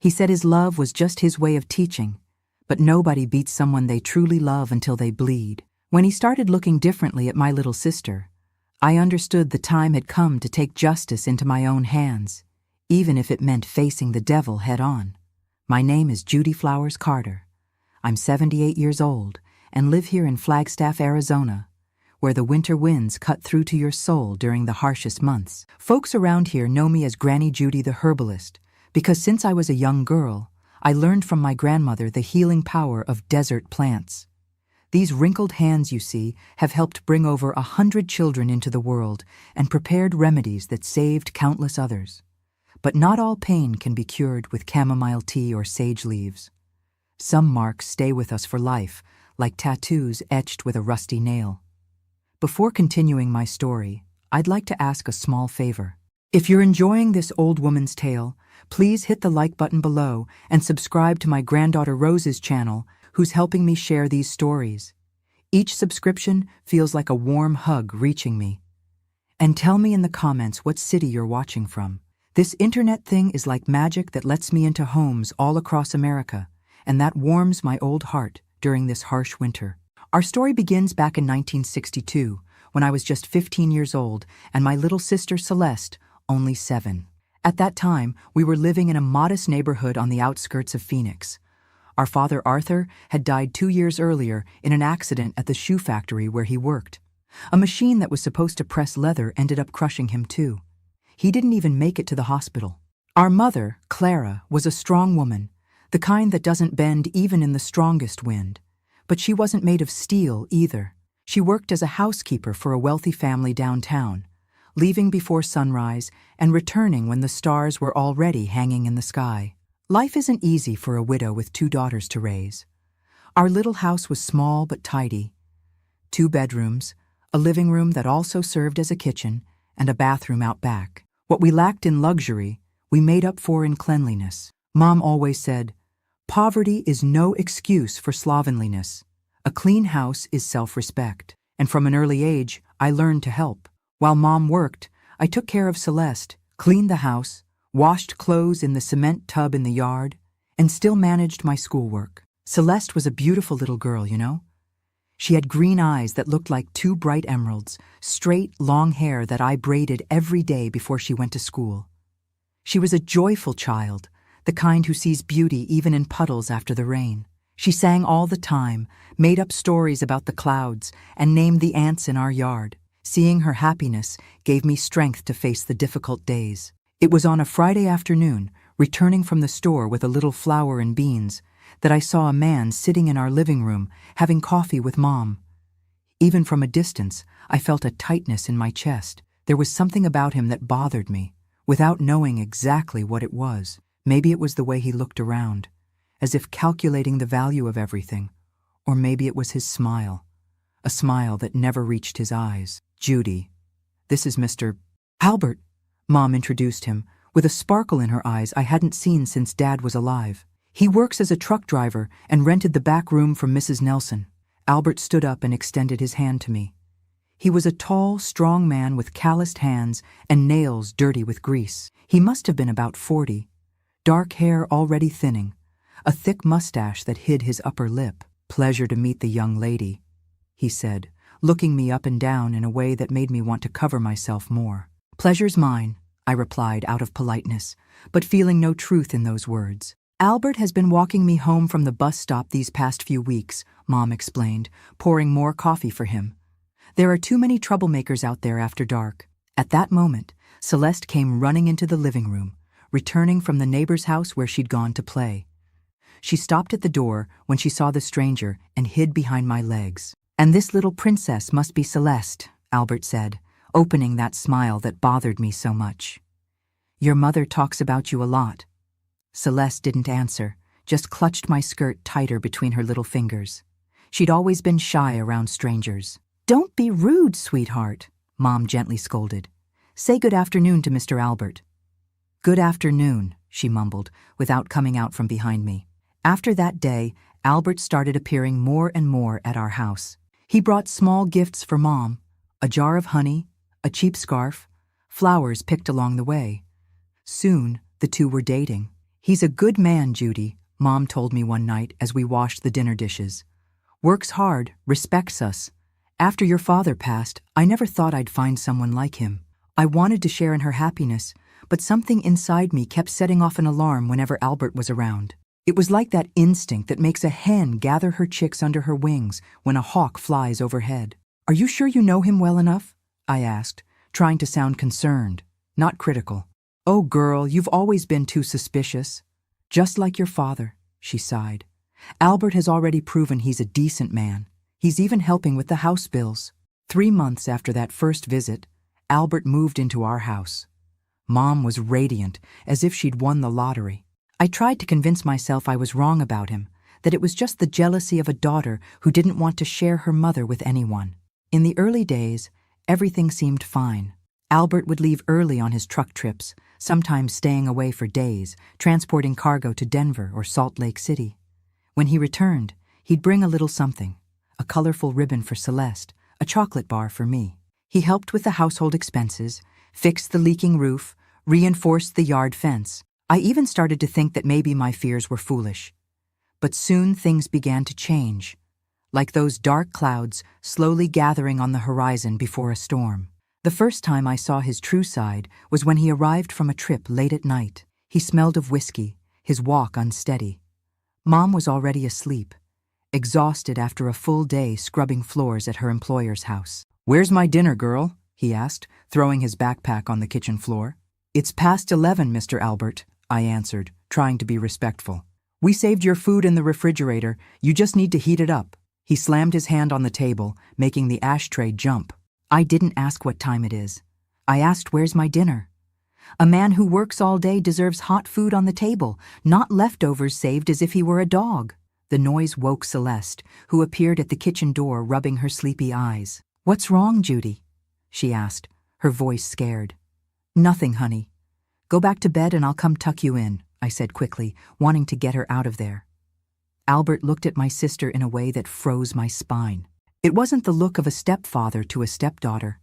He said his love was just his way of teaching, but nobody beats someone they truly love until they bleed. When he started looking differently at my little sister, I understood the time had come to take justice into my own hands, even if it meant facing the devil head-on. My name is Judy Flowers Carter. I'm 78 years old and live here in Flagstaff, Arizona, where the winter winds cut through to your soul during the harshest months. Folks around here know me as Granny Judy the herbalist, because since I was a young girl, I learned from my grandmother the healing power of desert plants. These wrinkled hands you see have helped bring over 100 children into the world and prepared remedies that saved countless others. But not all pain can be cured with chamomile tea or sage leaves. Some marks stay with us for life, like tattoos etched with a rusty nail. Before continuing my story, I'd like to ask a small favor. If you're enjoying this old woman's tale, please hit the like button below and subscribe to my granddaughter Rose's channel, who's helping me share these stories. Each subscription feels like a warm hug reaching me. And tell me in the comments what city you're watching from. This internet thing is like magic that lets me into homes all across America, and that warms my old heart during this harsh winter. Our story begins back in 1962, when I was just 15 years old and my little sister Celeste only 7. At that time, we were living in a modest neighborhood on the outskirts of Phoenix. Our father Arthur had died 2 years earlier in an accident at the shoe factory where he worked. A machine that was supposed to press leather ended up crushing him too. He didn't even make it to the hospital. Our mother, Clara, was a strong woman, the kind that doesn't bend even in the strongest wind. But she wasn't made of steel either. She worked as a housekeeper for a wealthy family downtown, leaving before sunrise and returning when the stars were already hanging in the sky. Life isn't easy for a widow with 2 daughters to raise. Our little house was small but tidy. 2 bedrooms, a living room that also served as a kitchen, and a bathroom out back. What we lacked in luxury, we made up for in cleanliness. Mom always said, "Poverty is no excuse for slovenliness. A clean house is self-respect." And from an early age, I learned to help. While Mom worked, I took care of Celeste, cleaned the house, washed clothes in the cement tub in the yard, and still managed my schoolwork. Celeste was a beautiful little girl, you know? She had green eyes that looked like 2 bright emeralds, straight, long hair that I braided every day before she went to school. She was a joyful child, the kind who sees beauty even in puddles after the rain. She sang all the time, made up stories about the clouds, and named the ants in our yard. Seeing her happiness gave me strength to face the difficult days. It was on a Friday afternoon, returning from the store with a little flour and beans, that I saw a man sitting in our living room having coffee with Mom. Even from a distance, I felt a tightness in my chest. There was something about him that bothered me, without knowing exactly what it was. Maybe it was the way he looked around, as if calculating the value of everything. Or maybe it was his smile, a smile that never reached his eyes. "Judy, this is Mr. Albert," Mom introduced him, with a sparkle in her eyes I hadn't seen since Dad was alive. "He works as a truck driver and rented the back room from Mrs. Nelson." Albert stood up and extended his hand to me. He was a tall, strong man with calloused hands and nails dirty with grease. He must have been about 40, dark hair already thinning, a thick mustache that hid his upper lip. "Pleasure to meet the young lady," he said, looking me up and down in a way that made me want to cover myself more. "Pleasure's mine," I replied out of politeness, but feeling no truth in those words. "Albert has been walking me home from the bus stop these past few weeks," Mom explained, pouring more coffee for him. "There are too many troublemakers out there after dark." At that moment, Celeste came running into the living room, returning from the neighbor's house where she'd gone to play. She stopped at the door when she saw the stranger and hid behind my legs. "And this little princess must be Celeste," Albert said, opening that smile that bothered me so much. "Your mother talks about you a lot." Celeste didn't answer, just clutched my skirt tighter between her little fingers. She'd always been shy around strangers. "Don't be rude, sweetheart," Mom gently scolded. "Say good afternoon to Mr. Albert." "Good afternoon," she mumbled, without coming out from behind me. After that day, Albert started appearing more and more at our house. He brought small gifts for Mom, a jar of honey, a cheap scarf, flowers picked along the way. Soon, the two were dating. "He's a good man, Judy," Mom told me one night as we washed the dinner dishes. "Works hard, respects us. After your father passed, I never thought I'd find someone like him. I wanted to share in her happiness, but something inside me kept setting off an alarm whenever Albert was around. It was like that instinct that makes a hen gather her chicks under her wings when a hawk flies overhead." "Are you sure you know him well enough?" I asked, trying to sound concerned, not critical. "Oh, girl, you've always been too suspicious. Just like your father," she sighed. "Albert has already proven he's a decent man. He's even helping with the house bills." 3 months after that first visit, Albert moved into our house. Mom was radiant, as if she'd won the lottery. I tried to convince myself I was wrong about him, that it was just the jealousy of a daughter who didn't want to share her mother with anyone. In the early days, everything seemed fine. Albert would leave early on his truck trips, sometimes staying away for days, transporting cargo to Denver or Salt Lake City. When he returned, he'd bring a little something, a colorful ribbon for Celeste, a chocolate bar for me. He helped with the household expenses, fixed the leaking roof, reinforced the yard fence. I even started to think that maybe my fears were foolish. But soon things began to change, like those dark clouds slowly gathering on the horizon before a storm. The first time I saw his true side was when he arrived from a trip late at night. He smelled of whiskey, his walk unsteady. Mom was already asleep, exhausted after a full day scrubbing floors at her employer's house. "Where's my dinner, girl?" he asked, throwing his backpack on the kitchen floor. "It's past 11, Mr. Albert," I answered, trying to be respectful. "We saved your food in the refrigerator. You just need to heat it up." He slammed his hand on the table, making the ashtray jump. "I didn't ask what time it is. I asked where's my dinner. A man who works all day deserves hot food on the table, not leftovers saved as if he were a dog." The noise woke Celeste, who appeared at the kitchen door rubbing her sleepy eyes. "What's wrong, Judy?" she asked, her voice scared. "Nothing, honey. Go back to bed and I'll come tuck you in," I said quickly, wanting to get her out of there. Albert looked at my sister in a way that froze my spine. It wasn't the look of a stepfather to a stepdaughter.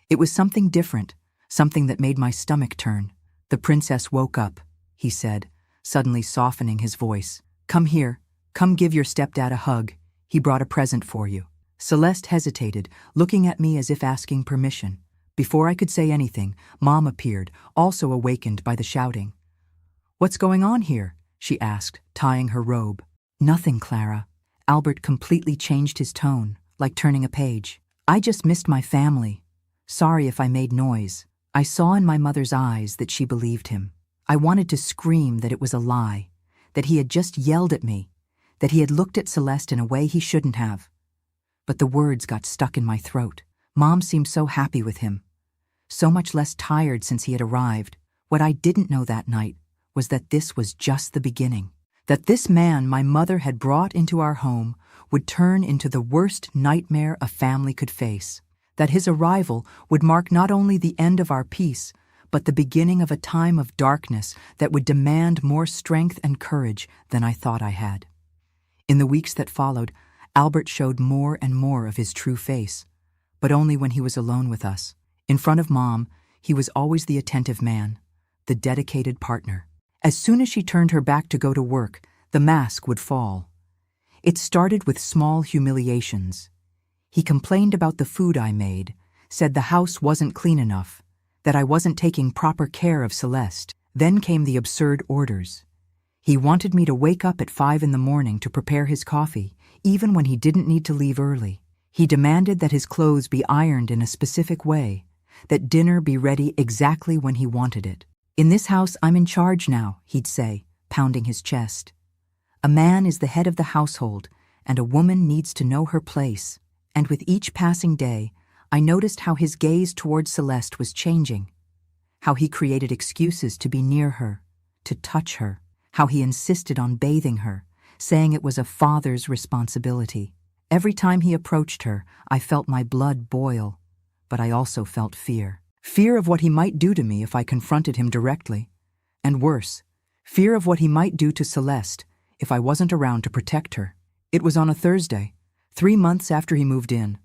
It was something different, something that made my stomach turn. "The princess woke up," he said, suddenly softening his voice. "Come here. Come give your stepdad a hug. He brought a present for you." Celeste hesitated, looking at me as if asking permission. Before I could say anything, Mom appeared, also awakened by the shouting. "What's going on here?" she asked, tying her robe. "Nothing, Clara." Albert completely changed his tone, like turning a page. "I just missed my family. Sorry if I made noise." I saw in my mother's eyes that she believed him. I wanted to scream that it was a lie, that he had just yelled at me, that he had looked at Celeste in a way he shouldn't have. But the words got stuck in my throat. Mom seemed so happy with him, so much less tired since he had arrived. What I didn't know that night was that this was just the beginning. That this man my mother had brought into our home would turn into the worst nightmare a family could face. That his arrival would mark not only the end of our peace, but the beginning of a time of darkness that would demand more strength and courage than I thought I had. In the weeks that followed, Albert showed more and more of his true face, but only when he was alone with us. In front of Mom, he was always the attentive man, the dedicated partner. As soon as she turned her back to go to work, the mask would fall. It started with small humiliations. He complained about the food I made, said the house wasn't clean enough, that I wasn't taking proper care of Celeste. Then came the absurd orders. He wanted me to wake up at 5 in the morning to prepare his coffee, even when he didn't need to leave early. He demanded that his clothes be ironed in a specific way, that dinner be ready exactly when he wanted it. "In this house, I'm in charge now," he'd say, pounding his chest. "A man is the head of the household, and a woman needs to know her place." And with each passing day, I noticed how his gaze toward Celeste was changing, how he created excuses to be near her, to touch her, how he insisted on bathing her, saying it was a father's responsibility. Every time he approached her, I felt my blood boil, but I also felt fear. Fear of what he might do to me if I confronted him directly. And worse, fear of what he might do to Celeste if I wasn't around to protect her. It was on a Thursday, 3 months after he moved in,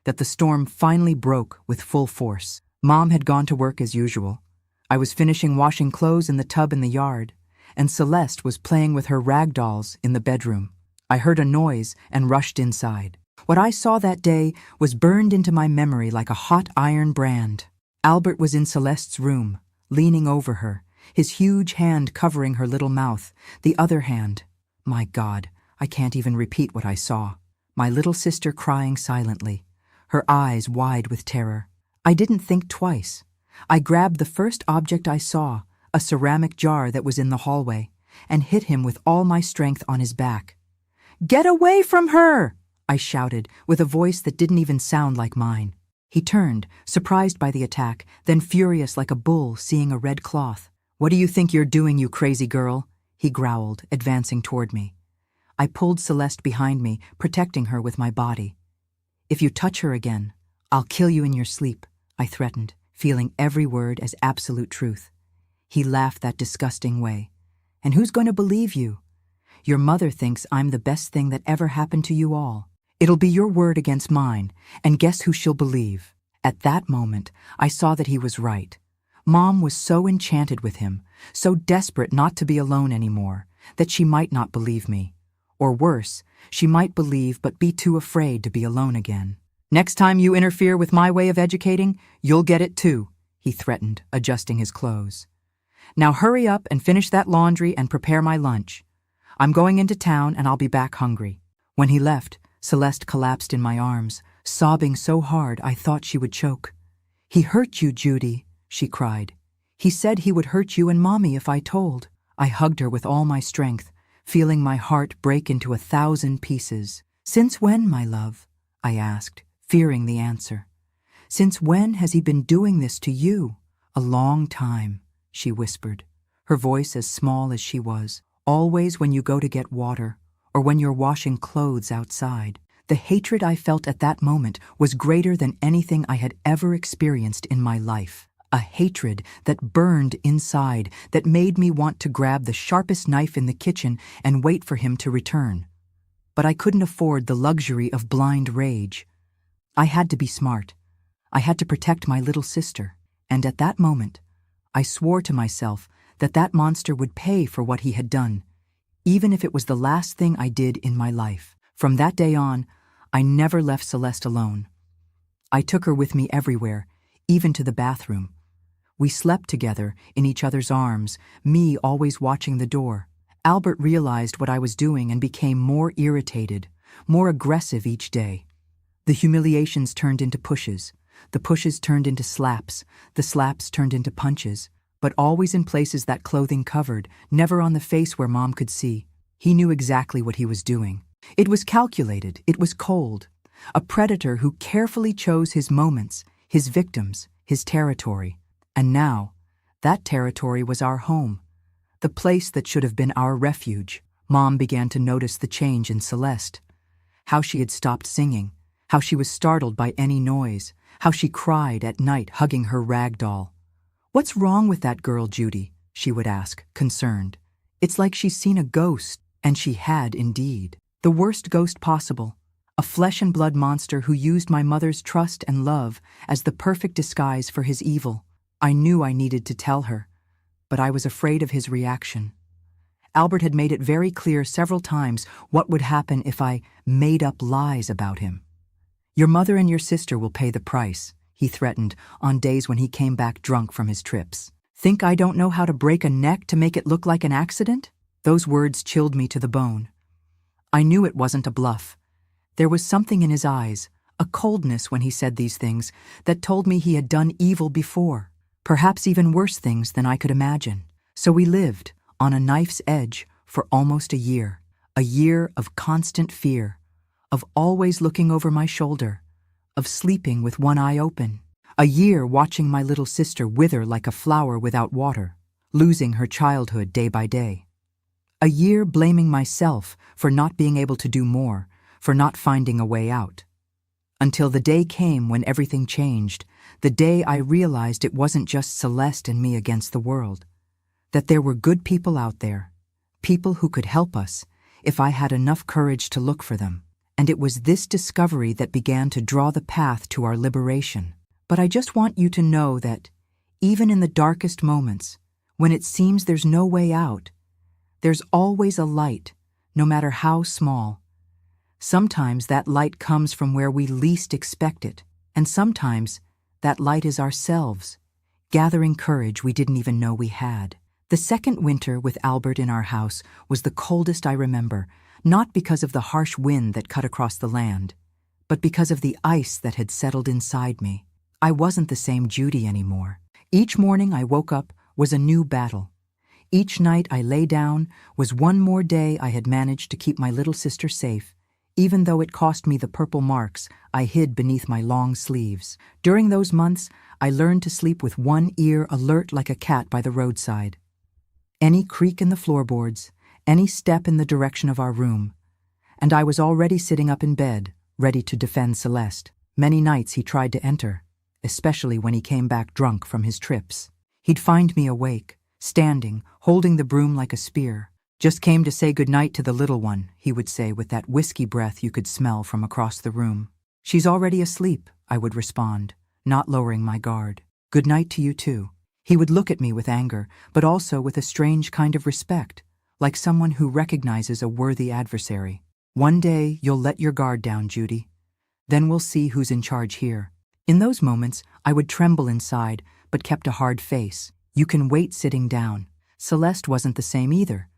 that the storm finally broke with full force. Mom had gone to work as usual. I was finishing washing clothes in the tub in the yard, and Celeste was playing with her rag dolls in the bedroom. I heard a noise and rushed inside. What I saw that day was burned into my memory like a hot iron brand. Albert was in Celeste's room, leaning over her, his huge hand covering her little mouth, the other hand. My God, I can't even repeat what I saw. My little sister crying silently, her eyes wide with terror. I didn't think twice. I grabbed the first object I saw, a ceramic jar that was in the hallway, and hit him with all my strength on his back. "Get away from her!" I shouted, with a voice that didn't even sound like mine. He turned, surprised by the attack, then furious like a bull seeing a red cloth. "What do you think you're doing, you crazy girl?" he growled, advancing toward me. I pulled Celeste behind me, protecting her with my body. "If you touch her again, I'll kill you in your sleep," I threatened, feeling every word as absolute truth. He laughed that disgusting way. "And who's going to believe you? Your mother thinks I'm the best thing that ever happened to you all. It'll be your word against mine, and guess who she'll believe?" At that moment, I saw that he was right. Mom was so enchanted with him, so desperate not to be alone anymore, that she might not believe me. Or worse, she might believe but be too afraid to be alone again. "Next time you interfere with my way of educating, you'll get it too," he threatened, adjusting his clothes. "Now hurry up and finish that laundry and prepare my lunch. I'm going into town and I'll be back hungry." When he left, Celeste collapsed in my arms, sobbing so hard I thought she would choke. "He hurt you, Judy," she cried. "He said he would hurt you and Mommy if I told." I hugged her with all my strength, feeling my heart break into 1,000 pieces. "Since when, my love?" I asked, fearing the answer. "Since when has he been doing this to you?" "A long time," she whispered, her voice as small as she was. "Always when you go to get water, or when you're washing clothes outside." The hatred I felt at that moment was greater than anything I had ever experienced in my life. A hatred that burned inside, that made me want to grab the sharpest knife in the kitchen and wait for him to return. But I couldn't afford the luxury of blind rage. I had to be smart. I had to protect my little sister. And at that moment, I swore to myself that that monster would pay for what he had done, even if it was the last thing I did in my life. From that day on, I never left Celeste alone. I took her with me everywhere, even to the bathroom. We slept together, in each other's arms, me always watching the door. Albert realized what I was doing and became more irritated, more aggressive each day. The humiliations turned into pushes. The pushes turned into slaps. The slaps turned into punches. But always in places that clothing covered, never on the face where Mom could see. He knew exactly what he was doing. It was calculated, it was cold. A predator who carefully chose his moments, his victims, his territory. And now, that territory was our home, the place that should have been our refuge. Mom began to notice the change in Celeste. How she had stopped singing, how she was startled by any noise, how she cried at night hugging her rag doll. "What's wrong with that girl, Judy?" she would ask, concerned. "It's like she's seen a ghost," and she had indeed. The worst ghost possible, a flesh and blood monster who used my mother's trust and love as the perfect disguise for his evil. I knew I needed to tell her, but I was afraid of his reaction. Albert had made it very clear several times what would happen if I made up lies about him. "Your mother and your sister will pay the price," he threatened on days when he came back drunk from his trips. "Think I don't know how to break a neck to make it look like an accident?" Those words chilled me to the bone. I knew it wasn't a bluff. There was something in his eyes, a coldness when he said these things, that told me he had done evil before. Perhaps even worse things than I could imagine. So we lived, on a knife's edge, for almost a year of constant fear, of always looking over my shoulder, of sleeping with one eye open. A year watching my little sister wither like a flower without water, losing her childhood day by day. A year blaming myself for not being able to do more, for not finding a way out. Until the day came when everything changed, the day I realized it wasn't just Celeste and me against the world, that there were good people out there, people who could help us if I had enough courage to look for them. And it was this discovery that began to draw the path to our liberation. But I just want you to know that, even in the darkest moments, when it seems there's no way out, There's always a light, no matter how small. Sometimes that light comes from where we least expect it, and sometimes that light is ourselves, gathering courage we didn't even know we had. The second winter with Albert in our house was the coldest I remember, not because of the harsh wind that cut across the land, but because of the ice that had settled inside me. I wasn't the same Judy anymore. Each morning I woke up was a new battle. Each night I lay down was one more day I had managed to keep my little sister safe, even though it cost me the purple marks I hid beneath my long sleeves. During those months, I learned to sleep with one ear alert like a cat by the roadside. Any creak in the floorboards, any step in the direction of our room, and I was already sitting up in bed, ready to defend Celeste. Many nights he tried to enter, especially when he came back drunk from his trips. He'd find me awake, standing, holding the broom like a spear. "Just came to say goodnight to the little one," he would say with that whiskey breath you could smell from across the room. "She's already asleep," I would respond, not lowering my guard. "Good night to you too." He would look at me with anger, but also with a strange kind of respect, like someone who recognizes a worthy adversary. "One day you'll let your guard down, Judy. Then we'll see who's in charge here." In those moments, I would tremble inside, but kept a hard face. You can wait sitting down. Celeste wasn't the same either.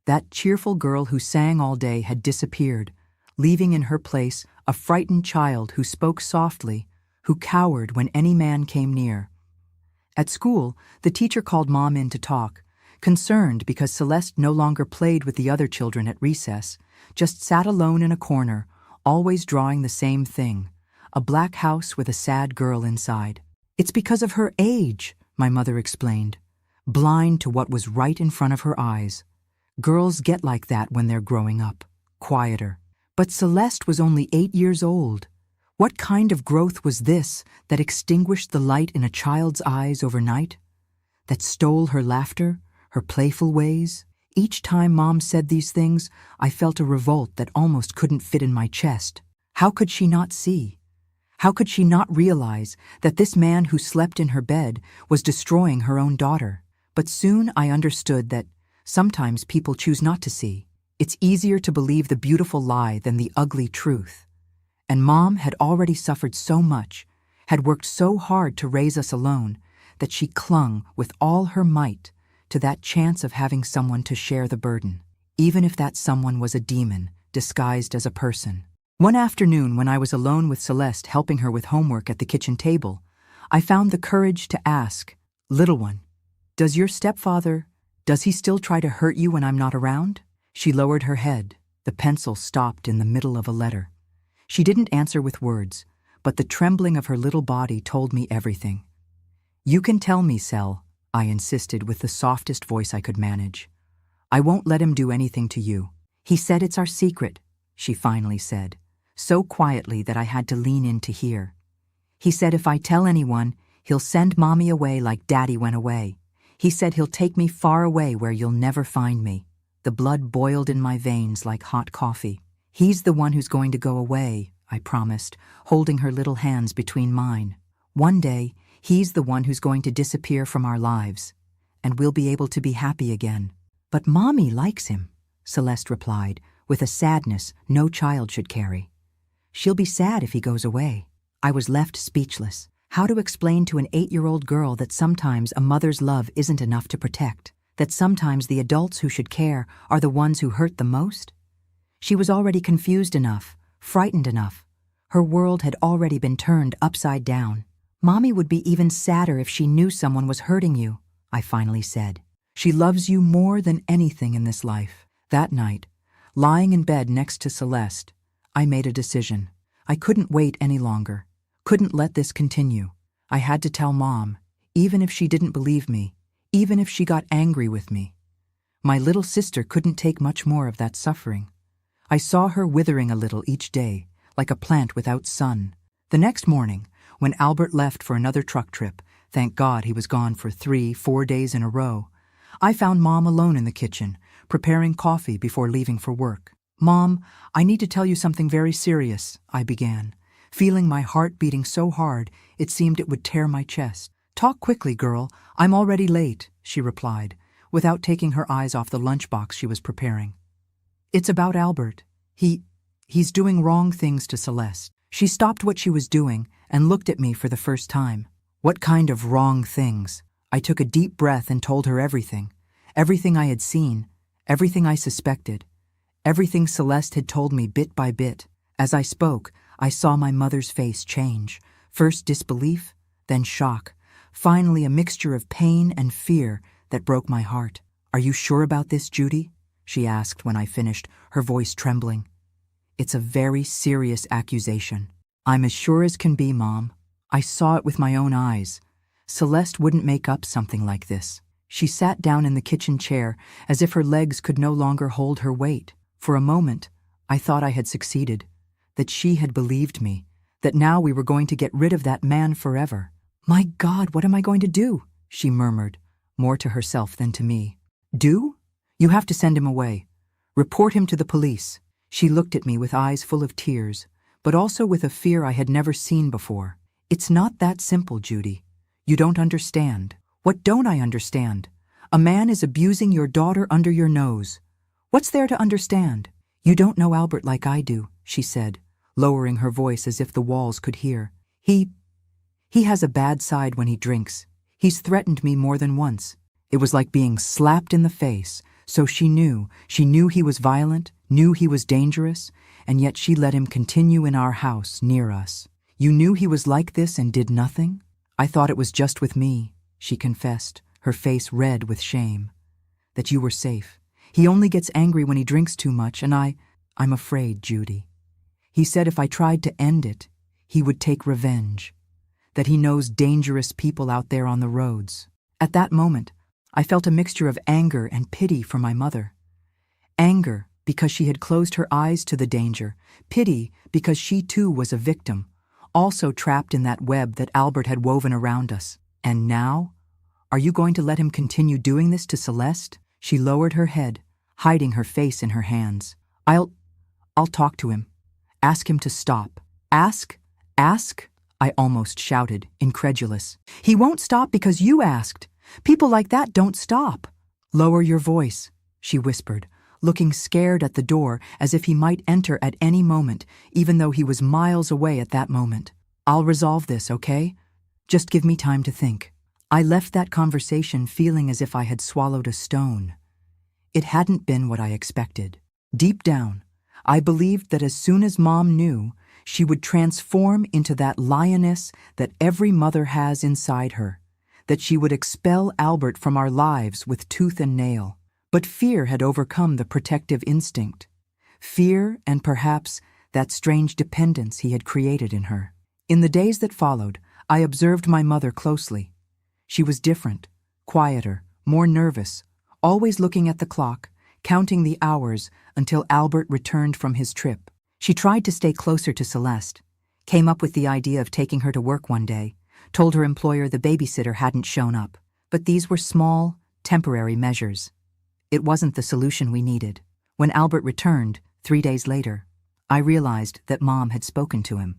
That cheerful girl who sang all day had disappeared, leaving in her place a frightened child who spoke softly, who cowered when any man came near. At school, the teacher called Mom in to talk, concerned because Celeste no longer played with the other children at recess, just sat alone in a corner, always drawing the same thing, a black house with a sad girl inside. "It's because of her age," my mother explained, blind to what was right in front of her eyes. "Girls get like that when they're growing up, quieter." But Celeste was only 8 years old. What kind of growth was this that extinguished the light in a child's eyes overnight? That stole her laughter, her playful ways? Each time Mom said these things, I felt a revolt that almost couldn't fit in my chest. How could she not see? How could she not realize that this man who slept in her bed was destroying her own daughter? But soon I understood that sometimes people choose not to see. It's easier to believe the beautiful lie than the ugly truth. And Mom had already suffered so much, had worked so hard to raise us alone, that she clung with all her might to that chance of having someone to share the burden, even if that someone was a demon disguised as a person. One afternoon when I was alone with Celeste helping her with homework at the kitchen table, I found the courage to ask, "Little one, does he still try to hurt you when I'm not around?" She lowered her head. The pencil stopped in the middle of a letter. She didn't answer with words, but the trembling of her little body told me everything. "You can tell me, Cel," I insisted with the softest voice I could manage. "I won't let him do anything to you." "He said it's our secret," she finally said, so quietly that I had to lean in to hear. "He said if I tell anyone, he'll send Mommy away like Daddy went away. He said he'll take me far away where you'll never find me." The blood boiled in my veins like hot coffee. "He's the one who's going to go away," I promised, holding her little hands between mine. "One day, he's the one who's going to disappear from our lives, and we'll be able to be happy again." "But Mommy likes him," Celeste replied, with a sadness no child should carry. "She'll be sad if he goes away." I was left speechless. How to explain to an 8-year-old girl that sometimes a mother's love isn't enough to protect, that sometimes the adults who should care are the ones who hurt the most? She was already confused enough, frightened enough. Her world had already been turned upside down. "Mommy would be even sadder if she knew someone was hurting you," I finally said. "She loves you more than anything in this life." That night, lying in bed next to Celeste, I made a decision. I couldn't wait any longer, couldn't let this continue. I had to tell Mom, even if she didn't believe me, even if she got angry with me. My little sister couldn't take much more of that suffering. I saw her withering a little each day, like a plant without sun. The next morning, when Albert left for another truck trip, thank God he was gone for 3-4 days in a row, I found Mom alone in the kitchen, preparing coffee before leaving for work. "Mom, I need to tell you something very serious," I began, feeling my heart beating so hard it seemed it would tear my chest. "Talk quickly, girl. I'm already late," she replied, without taking her eyes off the lunchbox she was preparing. "It's about Albert. He's doing wrong things to Celeste." She stopped what she was doing and looked at me for the first time. What kind of wrong things? I took a deep breath and told her everything. Everything I had seen, everything I suspected, everything Celeste had told me bit by bit. As I spoke, I saw my mother's face change. First disbelief, then shock. Finally a mixture of pain and fear that broke my heart. "Are you sure about this, Judy?" she asked when I finished, her voice trembling. "It's a very serious accusation." "I'm as sure as can be, Mom. I saw it with my own eyes. Celeste wouldn't make up something like this." She sat down in the kitchen chair as if her legs could no longer hold her weight. For a moment, I thought I had succeeded, that she had believed me, that now we were going to get rid of that man forever. "My God, what am I going to do?" she murmured, more to herself than to me. "Do? You have to send him away. Report him to the police." She looked at me with eyes full of tears, but also with a fear I had never seen before. "It's not that simple, Judy. You don't understand." "What don't I understand? A man is abusing your daughter under your nose. What's there to understand?" "You don't know Albert like I do," she said, lowering her voice as if the walls could hear. He has a bad side when he drinks. He's threatened me more than once." It was like being slapped in the face. So she knew he was violent, knew he was dangerous, and yet she let him continue in our house near us. "You knew he was like this and did nothing?" "I thought it was just with me," she confessed, her face red with shame. "That you were safe. He only gets angry when he drinks too much, and I'm afraid, Judy. He said if I tried to end it, he would take revenge. That he knows dangerous people out there on the roads." At that moment, I felt a mixture of anger and pity for my mother. Anger because she had closed her eyes to the danger, pity because she too was a victim, also trapped in that web that Albert had woven around us. "And now? Are you going to let him continue doing this to Celeste?" She lowered her head, hiding her face in her hands. I'll talk to him. Ask him to stop." "Ask? Ask?" I almost shouted, incredulous. "He won't stop because you asked. People like that don't stop." "Lower your voice," she whispered, looking scared at the door as if he might enter at any moment, even though he was miles away at that moment. "I'll resolve this, okay? Just give me time to think." I left that conversation feeling as if I had swallowed a stone. It hadn't been what I expected. Deep down, I believed that as soon as Mom knew, she would transform into that lioness that every mother has inside her, that she would expel Albert from our lives with tooth and nail. But fear had overcome the protective instinct. Fear and perhaps that strange dependence he had created in her. In the days that followed, I observed my mother closely. She was different, quieter, more nervous, always looking at the clock, counting the hours until Albert returned from his trip. She tried to stay closer to Celeste, came up with the idea of taking her to work one day, told her employer the babysitter hadn't shown up. But these were small, temporary measures. It wasn't the solution we needed. When Albert returned, 3 days later, I realized that Mom had spoken to him.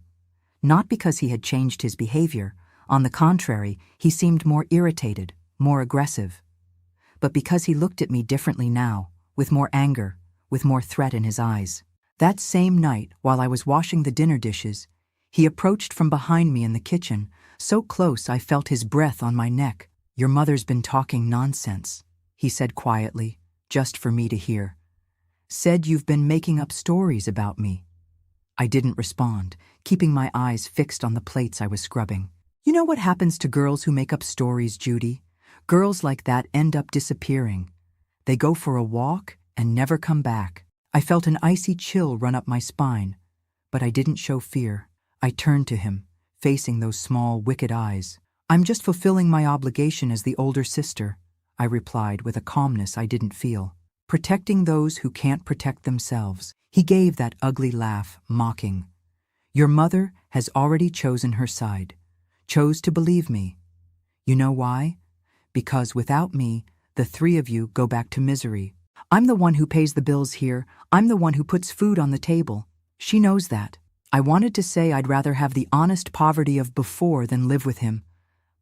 Not because he had changed his behavior. On the contrary, he seemed more irritated, more aggressive. But because he looked at me differently now, with more anger, with more threat in his eyes. That same night, while I was washing the dinner dishes, he approached from behind me in the kitchen, so close I felt his breath on my neck. "Your mother's been talking nonsense," he said quietly, just for me to hear. "Said you've been making up stories about me." I didn't respond, keeping my eyes fixed on the plates I was scrubbing. "You know what happens to girls who make up stories, Judy? Girls like that end up disappearing. They go for a walk and never come back." I felt an icy chill run up my spine, but I didn't show fear. I turned to him, facing those small, wicked eyes. "I'm just fulfilling my obligation as the older sister," I replied with a calmness I didn't feel. "Protecting those who can't protect themselves." He gave that ugly laugh, mocking. "Your mother has already chosen her side, chose to believe me. You know why? Because without me, the 3 of you go back to misery. I'm the one who pays the bills here. I'm the one who puts food on the table. She knows that." I wanted to say I'd rather have the honest poverty of before than live with him,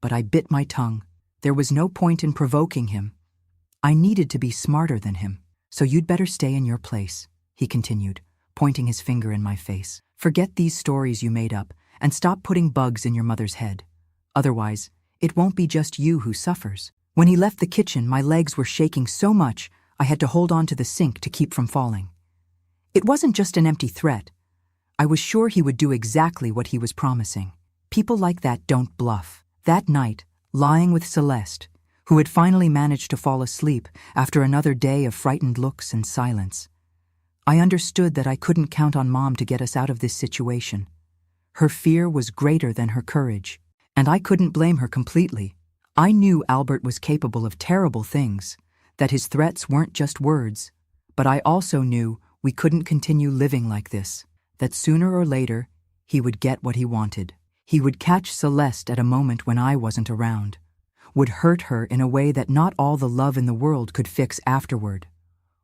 but I bit my tongue. There was no point in provoking him. I needed to be smarter than him. So you'd better stay in your place, he continued, pointing his finger in my face. Forget these stories you made up and stop putting bugs in your mother's head. Otherwise, it won't be just you who suffers. When he left the kitchen, my legs were shaking so much I had to hold on to the sink to keep from falling. It wasn't just an empty threat. I was sure he would do exactly what he was promising. People like that don't bluff. That night, lying with Celeste, who had finally managed to fall asleep after another day of frightened looks and silence, I understood that I couldn't count on Mom to get us out of this situation. Her fear was greater than her courage, and I couldn't blame her completely. I knew Albert was capable of terrible things, that his threats weren't just words, but I also knew we couldn't continue living like this, that sooner or later he would get what he wanted. He would catch Celeste at a moment when I wasn't around, would hurt her in a way that not all the love in the world could fix afterward.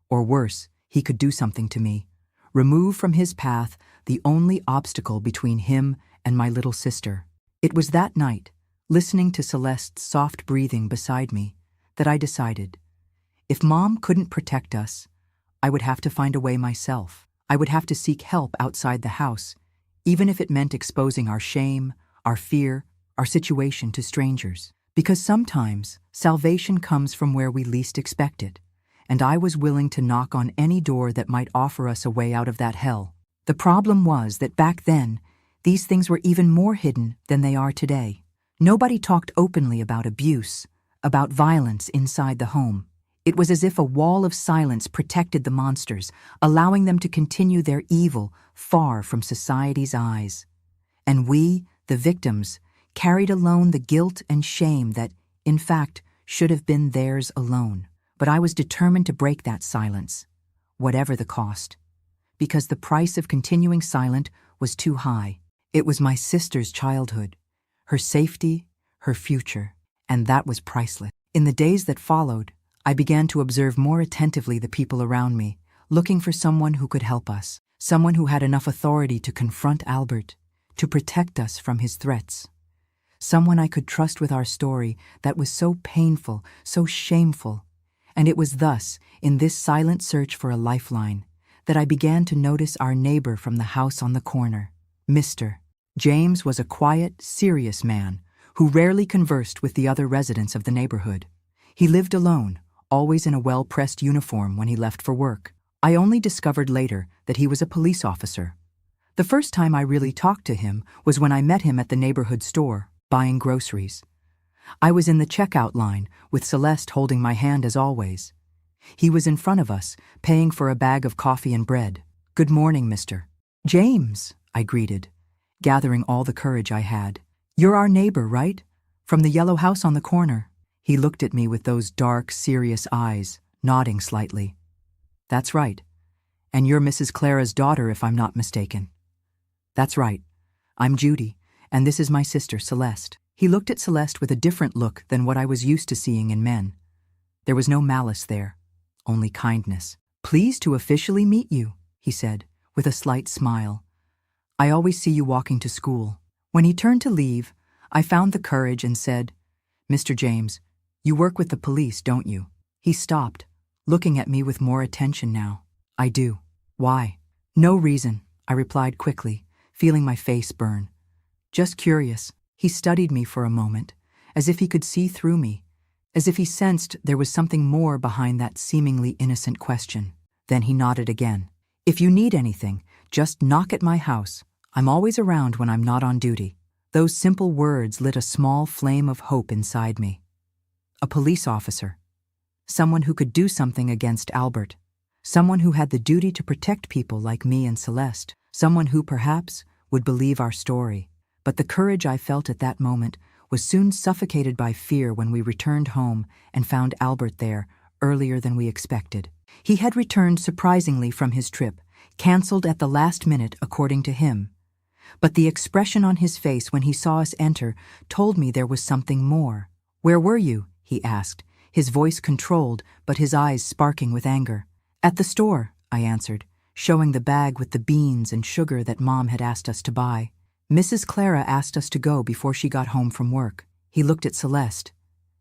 Or worse, he could do something to me, remove from his path the only obstacle between him and my little sister. It was that night, listening to Celeste's soft breathing beside me, that I decided, if Mom couldn't protect us, I would have to find a way myself. I would have to seek help outside the house, even if it meant exposing our shame, our fear, our situation to strangers. Because sometimes salvation comes from where we least expect it, and I was willing to knock on any door that might offer us a way out of that hell. The problem was that back then, these things were even more hidden than they are today. Nobody talked openly about abuse, about violence inside the home. It was as if a wall of silence protected the monsters, allowing them to continue their evil far from society's eyes. And we, the victims, carried alone the guilt and shame that, in fact, should have been theirs alone. But I was determined to break that silence, whatever the cost, because the price of continuing silent was too high. It was my sister's childhood, her safety, her future, and that was priceless. In the days that followed, I began to observe more attentively the people around me, looking for someone who could help us, someone who had enough authority to confront Albert, to protect us from his threats. Someone I could trust with our story that was so painful, so shameful. And it was thus, in this silent search for a lifeline, that I began to notice our neighbor from the house on the corner. Mr. James was a quiet, serious man who rarely conversed with the other residents of the neighborhood. He lived alone, always in a well-pressed uniform when he left for work. I only discovered later that he was a police officer. The first time I really talked to him was when I met him at the neighborhood store, buying groceries. I was in the checkout line, with Celeste holding my hand as always. He was in front of us, paying for a bag of coffee and bread. "Good morning, Mr. James," I greeted, gathering all the courage I had. "You're our neighbor, right? From the yellow house on the corner." He looked at me with those dark, serious eyes, nodding slightly. "That's right. And you're Mrs. Clara's daughter, if I'm not mistaken." "That's right. I'm Judy, and this is my sister, Celeste." He looked at Celeste with a different look than what I was used to seeing in men. There was no malice there, only kindness. "Pleased to officially meet you," he said, with a slight smile. "I always see you walking to school." When he turned to leave, I found the courage and said, "Mr. James, you work with the police, don't you?" He stopped, looking at me with more attention now. "I do." "Why?" "No reason," I replied quickly, feeling my face burn. "Just curious." He studied me for a moment, as if he could see through me, as if he sensed there was something more behind that seemingly innocent question. Then he nodded again. "If you need anything, just knock at my house. I'm always around when I'm not on duty." Those simple words lit a small flame of hope inside me. A police officer. Someone who could do something against Albert. Someone who had the duty to protect people like me and Celeste. Someone who, perhaps, would believe our story. But the courage I felt at that moment was soon suffocated by fear when we returned home and found Albert there earlier than we expected. He had returned surprisingly from his trip, cancelled at the last minute according to him. But the expression on his face when he saw us enter told me there was something more. "Where were you?" he asked, his voice controlled but his eyes sparking with anger. "At the store," I answered, showing the bag with the beans and sugar that Mom had asked us to buy. "Mrs. Clara asked us to go before she got home from work." He looked at Celeste,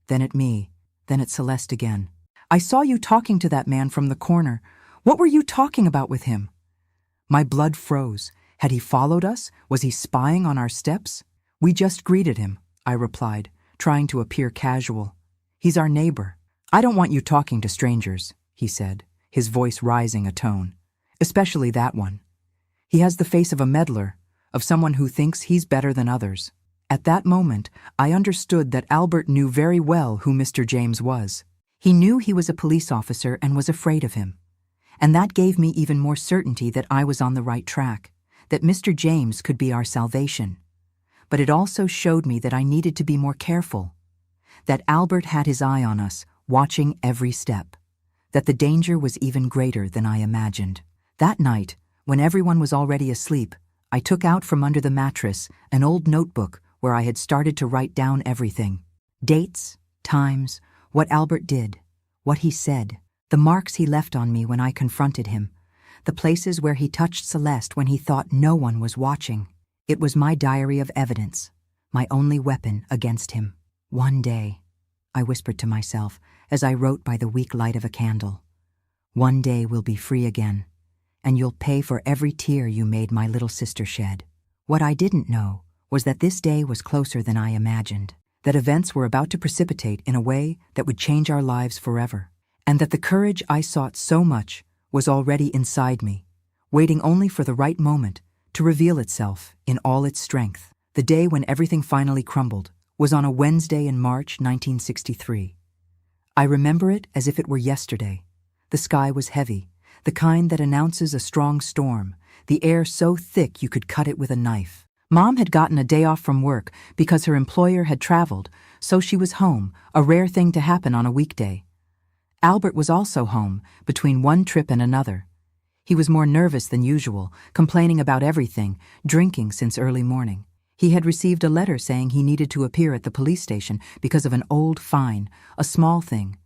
then at me, then at Celeste again. I saw you talking to that man from the corner. What were you talking about with him?" My blood froze. Had he followed us? Was he spying on our steps? "We just greeted him," I replied, trying to appear casual. "He's our neighbor." "I don't want you talking to strangers," he said, his voice rising a tone. "Especially that one. He has the face of a meddler, of someone who thinks he's better than others." At that moment, I understood that Albert knew very well who Mr. James was. He knew he was a police officer and was afraid of him. And that gave me even more certainty that I was on the right track, that Mr. James could be our salvation. But it also showed me that I needed to be more careful, that Albert had his eye on us, watching every step, that the danger was even greater than I imagined. That night, when everyone was already asleep, I took out from under the mattress an old notebook where I had started to write down everything. Dates, times, what Albert did, what he said, the marks he left on me when I confronted him, the places where he touched Celeste when he thought no one was watching. It was my diary of evidence, my only weapon against him. "One day," I whispered to myself as I wrote by the weak light of a candle, "one day we'll be free again, and you'll pay for every tear you made my little sister shed." What I didn't know was that this day was closer than I imagined, that events were about to precipitate in a way that would change our lives forever, and that the courage I sought so much was already inside me, waiting only for the right moment to reveal itself in all its strength. The day when everything finally crumbled was on a Wednesday in March 1963. I remember it as if it were yesterday. The sky was heavy, the kind that announces a strong storm, the air so thick you could cut it with a knife. Mom had gotten a day off from work because her employer had traveled, so she was home, a rare thing to happen on a weekday. Albert was also home, between one trip and another. He was more nervous than usual, complaining about everything, drinking since early morning. He had received a letter saying he needed to appear at the police station because of an old fine, a small thing,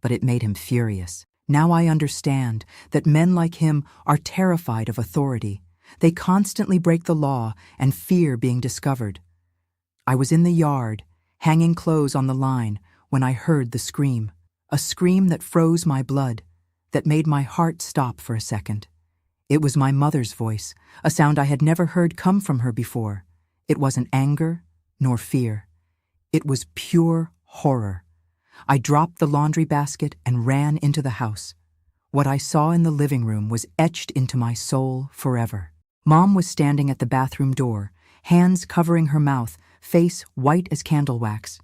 but it made him furious. Now I understand that men like him are terrified of authority. They constantly break the law and fear being discovered. I was in the yard, hanging clothes on the line, when I heard the scream. A scream that froze my blood, that made my heart stop for a second. It was my mother's voice, a sound I had never heard come from her before. It wasn't anger, nor fear. It was pure horror. I dropped the laundry basket and ran into the house. What I saw in the living room was etched into my soul forever. Mom was standing at the bathroom door, hands covering her mouth, face white as candle wax.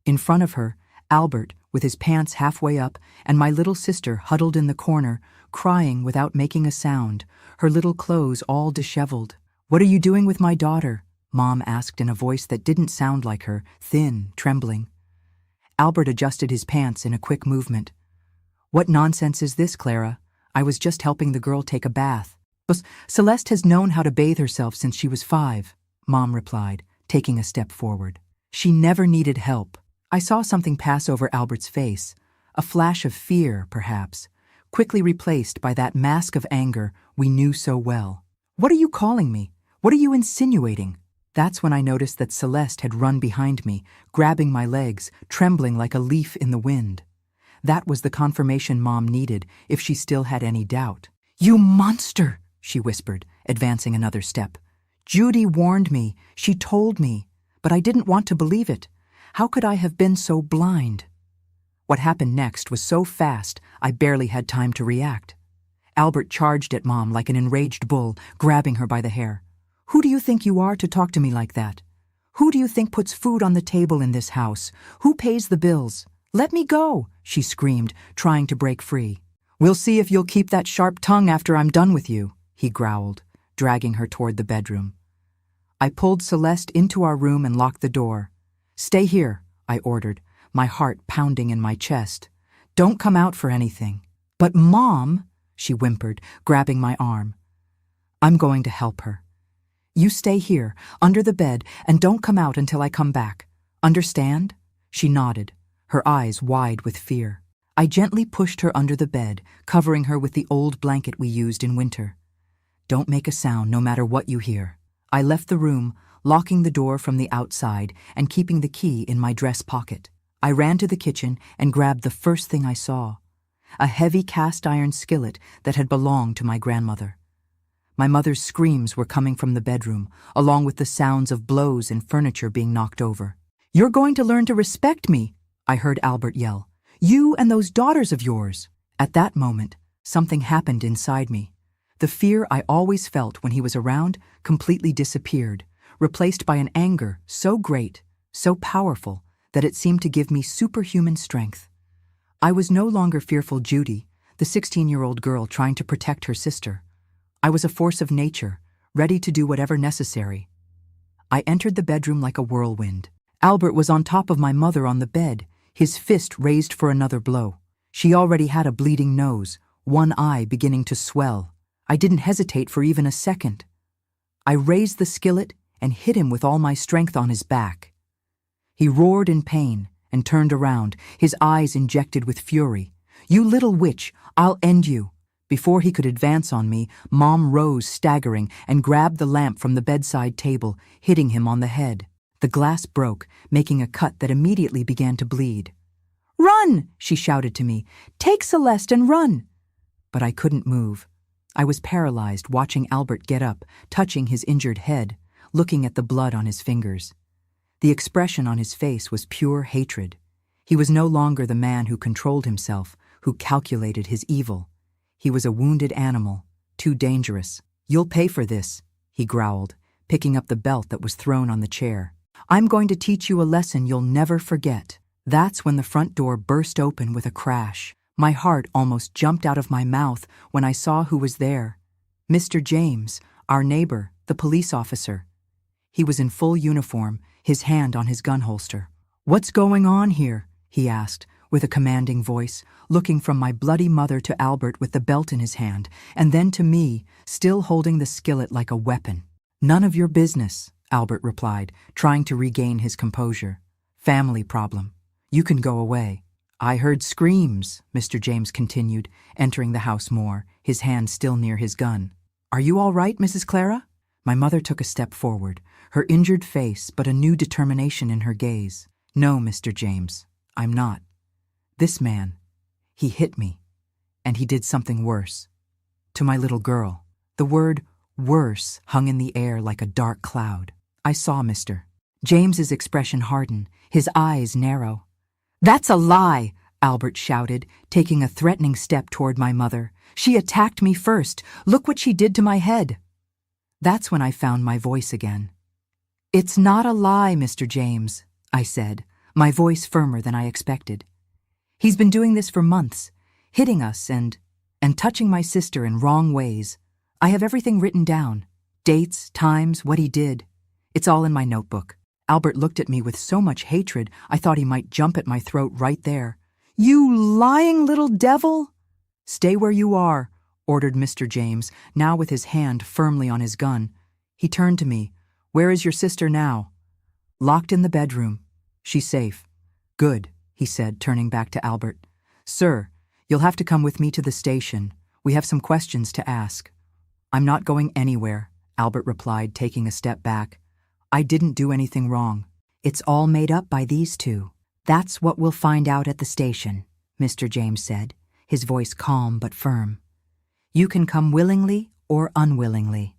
In front of her, Albert, with his pants halfway up, and my little sister huddled in the corner, crying without making a sound, her little clothes all disheveled. "What are you doing with my daughter?" Mom asked in a voice that didn't sound like her, thin, trembling. Albert adjusted his pants in a quick movement. "What nonsense is this, Clara? I was just helping the girl take a bath." "Celeste has known how to bathe herself since she was 5, Mom replied, taking a step forward. "She never needed help." I saw something pass over Albert's face, a flash of fear, perhaps, quickly replaced by that mask of anger we knew so well. "What are you calling me? What are you insinuating?" That's when I noticed that Celeste had run behind me, grabbing my legs, trembling like a leaf in the wind. That was the confirmation Mom needed, if she still had any doubt. "You monster!" she whispered, advancing another step. "Judy warned me. She told me. But I didn't want to believe it. How could I have been so blind?" What happened next was so fast, I barely had time to react. Albert charged at Mom like an enraged bull, grabbing her by the hair. "Who do you think you are to talk to me like that? Who do you think puts food on the table in this house? Who pays the bills? Let me go!" she screamed, trying to break free. "We'll see if you'll keep that sharp tongue after I'm done with you," he growled, dragging her toward the bedroom. I pulled Celeste into our room and locked the door. "Stay here," I ordered, my heart pounding in my chest. "Don't come out for anything." "But Mom," she whimpered, grabbing my arm. "I'm going to help her. You stay here, under the bed, and don't come out until I come back. Understand?" She nodded, her eyes wide with fear. I gently pushed her under the bed, covering her with the old blanket we used in winter. "Don't make a sound no matter what you hear." I left the room, locking the door from the outside and keeping the key in my dress pocket. I ran to the kitchen and grabbed the first thing I saw, a heavy cast-iron skillet that had belonged to my grandmother. My mother's screams were coming from the bedroom, along with the sounds of blows and furniture being knocked over. "You're going to learn to respect me," I heard Albert yell. "You and those daughters of yours." At that moment, something happened inside me. The fear I always felt when he was around completely disappeared, replaced by an anger so great, so powerful, that it seemed to give me superhuman strength. I was no longer fearful Judy, the 16-year-old girl trying to protect her sister. I was a force of nature, ready to do whatever necessary. I entered the bedroom like a whirlwind. Albert was on top of my mother on the bed, his fist raised for another blow. She already had a bleeding nose, one eye beginning to swell. I didn't hesitate for even a second. I raised the skillet and hit him with all my strength on his back. He roared in pain and turned around, his eyes injected with fury. "You little witch, I'll end you." Before he could advance on me, Mom rose staggering and grabbed the lamp from the bedside table, hitting him on the head. The glass broke, making a cut that immediately began to bleed. "Run!" she shouted to me. "Take Celeste and run!" But I couldn't move. I was paralyzed, watching Albert get up, touching his injured head, looking at the blood on his fingers. The expression on his face was pure hatred. He was no longer the man who controlled himself, who calculated his evil. He was a wounded animal, too dangerous. "You'll pay for this," he growled, picking up the belt that was thrown on the chair. "I'm going to teach you a lesson you'll never forget." That's when the front door burst open with a crash. My heart almost jumped out of my mouth when I saw who was there. Mr. James, our neighbor, the police officer. He was in full uniform, his hand on his gun holster. "What's going on here?" he asked, with a commanding voice, looking from my bloody mother to Albert with the belt in his hand, and then to me, still holding the skillet like a weapon. "None of your business," Albert replied, trying to regain his composure. "Family problem. You can go away." "I heard screams," Mr. James continued, entering the house more, his hand still near his gun. "Are you all right, Mrs. Clara?" My mother took a step forward, her injured face but a new determination in her gaze. "No, Mr. James, I'm not. This man, he hit me, and he did something worse. To my little girl." The word "worse" hung in the air like a dark cloud. I saw Mr. James's expression harden, his eyes narrow. "That's a lie!" Albert shouted, taking a threatening step toward my mother. "She attacked me first. Look what she did to my head." That's when I found my voice again. "It's not a lie, Mr. James," I said, my voice firmer than I expected. "He's been doing this for months, hitting us and touching my sister in wrong ways. I have everything written down. Dates, times, what he did. It's all in my notebook." Albert looked at me with so much hatred I thought he might jump at my throat right there. "You lying little devil!" "Stay where you are," ordered Mr. James, now with his hand firmly on his gun. He turned to me. "Where is your sister now?" "Locked in the bedroom. She's safe." "Good," he said, turning back to Albert. "Sir, you'll have to come with me to the station. We have some questions to ask." "I'm not going anywhere," Albert replied, taking a step back. "I didn't do anything wrong." "It's all made up by these two. That's what we'll find out at the station," Mr. James said, his voice calm but firm. "You can come willingly or unwillingly.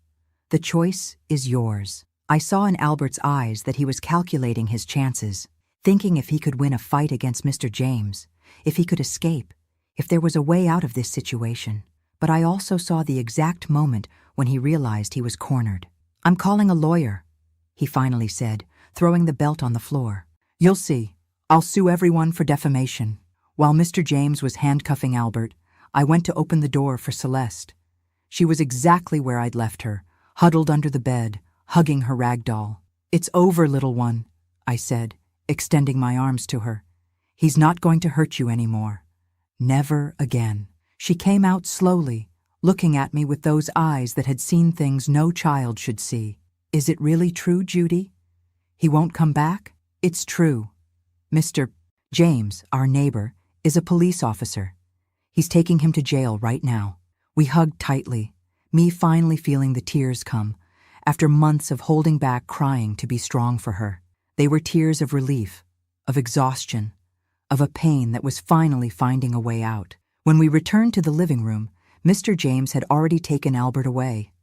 The choice is yours." I saw in Albert's eyes that he was calculating his chances, thinking if he could win a fight against Mr. James, if he could escape, if there was a way out of this situation. But I also saw the exact moment when he realized he was cornered. "I'm calling a lawyer," he finally said, throwing the belt on the floor. "You'll see. I'll sue everyone for defamation." While Mr. James was handcuffing Albert, I went to open the door for Celeste. She was exactly where I'd left her, huddled under the bed, hugging her rag doll. "It's over, little one," I said, extending my arms to her. "He's not going to hurt you anymore. Never again." She came out slowly, looking at me with those eyes that had seen things no child should see. "Is it really true, Judy? He won't come back?" "It's true. Mr. James, our neighbor, is a police officer. He's taking him to jail right now." We hugged tightly, me finally feeling the tears come, after months of holding back crying to be strong for her. They were tears of relief, of exhaustion, of a pain that was finally finding a way out. When we returned to the living room, Mr. James had already taken Albert away.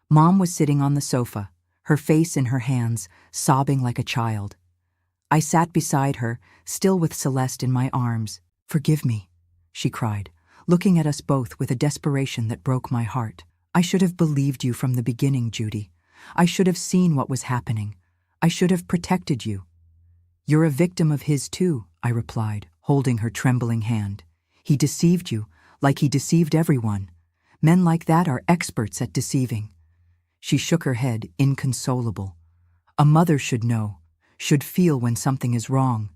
Mom was sitting on the sofa, her face in her hands, sobbing like a child. I sat beside her, still with Celeste in my arms. "Forgive me," she cried, looking at us both with a desperation that broke my heart. "I should have believed you from the beginning, Judy. I should have seen what was happening. I should have protected you." "You're a victim of his too," I replied, holding her trembling hand. "He deceived you, like he deceived everyone. Men like that are experts at deceiving." She shook her head, inconsolable. "A mother should know, should feel when something is wrong.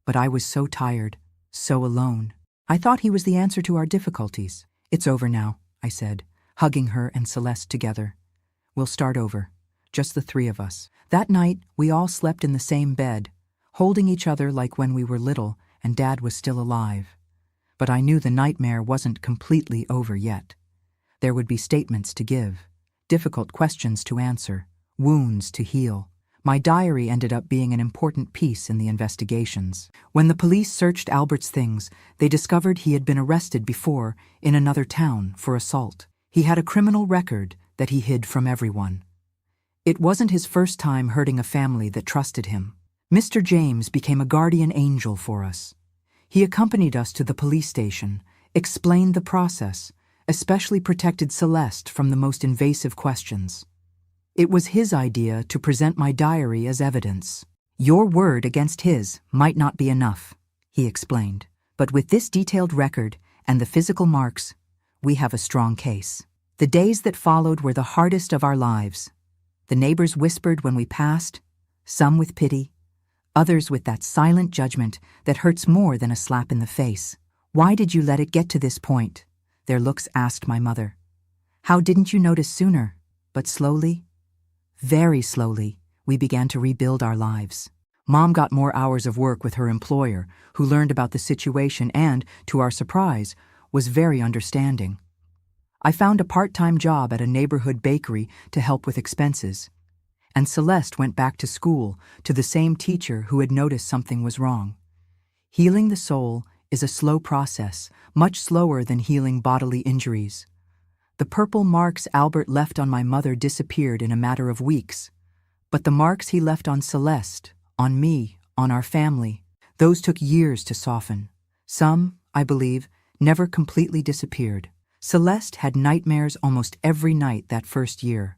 But I was so tired, so alone. I thought he was the answer to our difficulties." "It's over now," I said, hugging her and Celeste together. "We'll start over, just the three of us." That night, we all slept in the same bed, holding each other like when we were little and Dad was still alive. But I knew the nightmare wasn't completely over yet. There would be statements to give, difficult questions to answer, wounds to heal. My diary ended up being an important piece in the investigations. When the police searched Albert's things, they discovered he had been arrested before in another town for assault. He had a criminal record that he hid from everyone. It wasn't his first time hurting a family that trusted him. Mr. James became a guardian angel for us. He accompanied us to the police station, explained the process, especially protected Celeste from the most invasive questions. It was his idea to present my diary as evidence. "Your word against his might not be enough," he explained. "But with this detailed record and the physical marks, we have a strong case." The days that followed were the hardest of our lives. The neighbors whispered when we passed, some with pity, others with that silent judgment that hurts more than a slap in the face. "Why did you let it get to this point?" their looks asked my mother. "How didn't you notice sooner?" But slowly, very slowly, we began to rebuild our lives. Mom got more hours of work with her employer, who learned about the situation and, to our surprise, was very understanding. I found a part-time job at a neighborhood bakery to help with expenses. And Celeste went back to school to the same teacher who had noticed something was wrong. Healing the soul is a slow process, much slower than healing bodily injuries. The purple marks Albert left on my mother disappeared in a matter of weeks. But the marks he left on Celeste, on me, on our family, those took years to soften. Some, I believe, never completely disappeared. Celeste had nightmares almost every night that first year.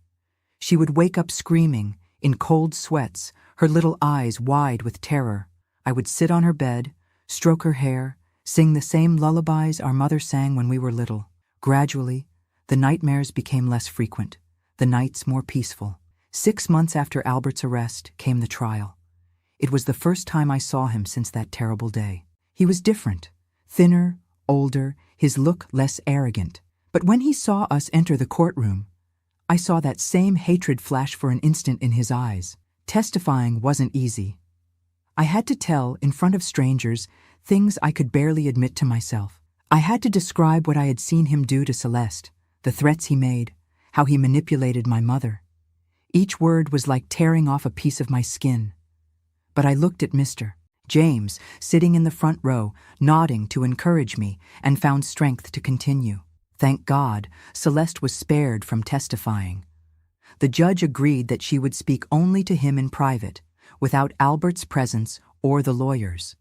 She would wake up screaming, in cold sweats, her little eyes wide with terror. I would sit on her bed, stroke her hair, sing the same lullabies our mother sang when we were little. Gradually, the nightmares became less frequent, the nights more peaceful. 6 months after Albert's arrest came the trial. It was the first time I saw him since that terrible day. He was different, thinner, older, his look less arrogant. But when he saw us enter the courtroom, I saw that same hatred flash for an instant in his eyes. Testifying wasn't easy. I had to tell, in front of strangers, things I could barely admit to myself. I had to describe what I had seen him do to Celeste, the threats he made, how he manipulated my mother. Each word was like tearing off a piece of my skin. But I looked at Mr. James, sitting in the front row, nodding to encourage me, and found strength to continue. Thank God, Celeste was spared from testifying. The judge agreed that she would speak only to him in private, without Albert's presence or the lawyers.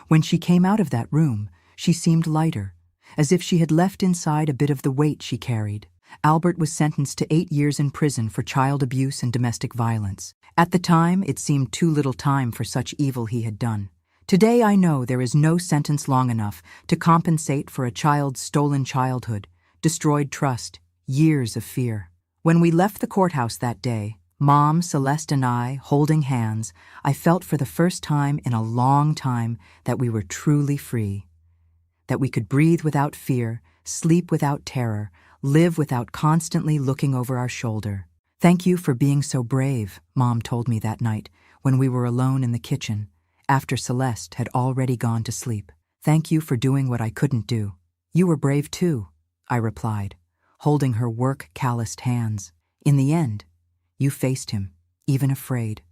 When she came out of that room, she seemed lighter, as if she had left inside a bit of the weight she carried. Albert was sentenced to 8 years in prison for child abuse and domestic violence. At the time, it seemed too little time for such evil he had done. Today I know there is no sentence long enough to compensate for a child's stolen childhood, destroyed trust, years of fear. When we left the courthouse that day, Mom, Celeste, and I, holding hands, I felt for the first time in a long time that we were truly free. That we could breathe without fear, sleep without terror, live without constantly looking over our shoulder. "Thank you for being so brave," Mom told me that night when we were alone in the kitchen, after Celeste had already gone to sleep. "Thank you for doing what I couldn't do." "You were brave too," I replied, holding her work-calloused hands. "In the end, you faced him, even afraid.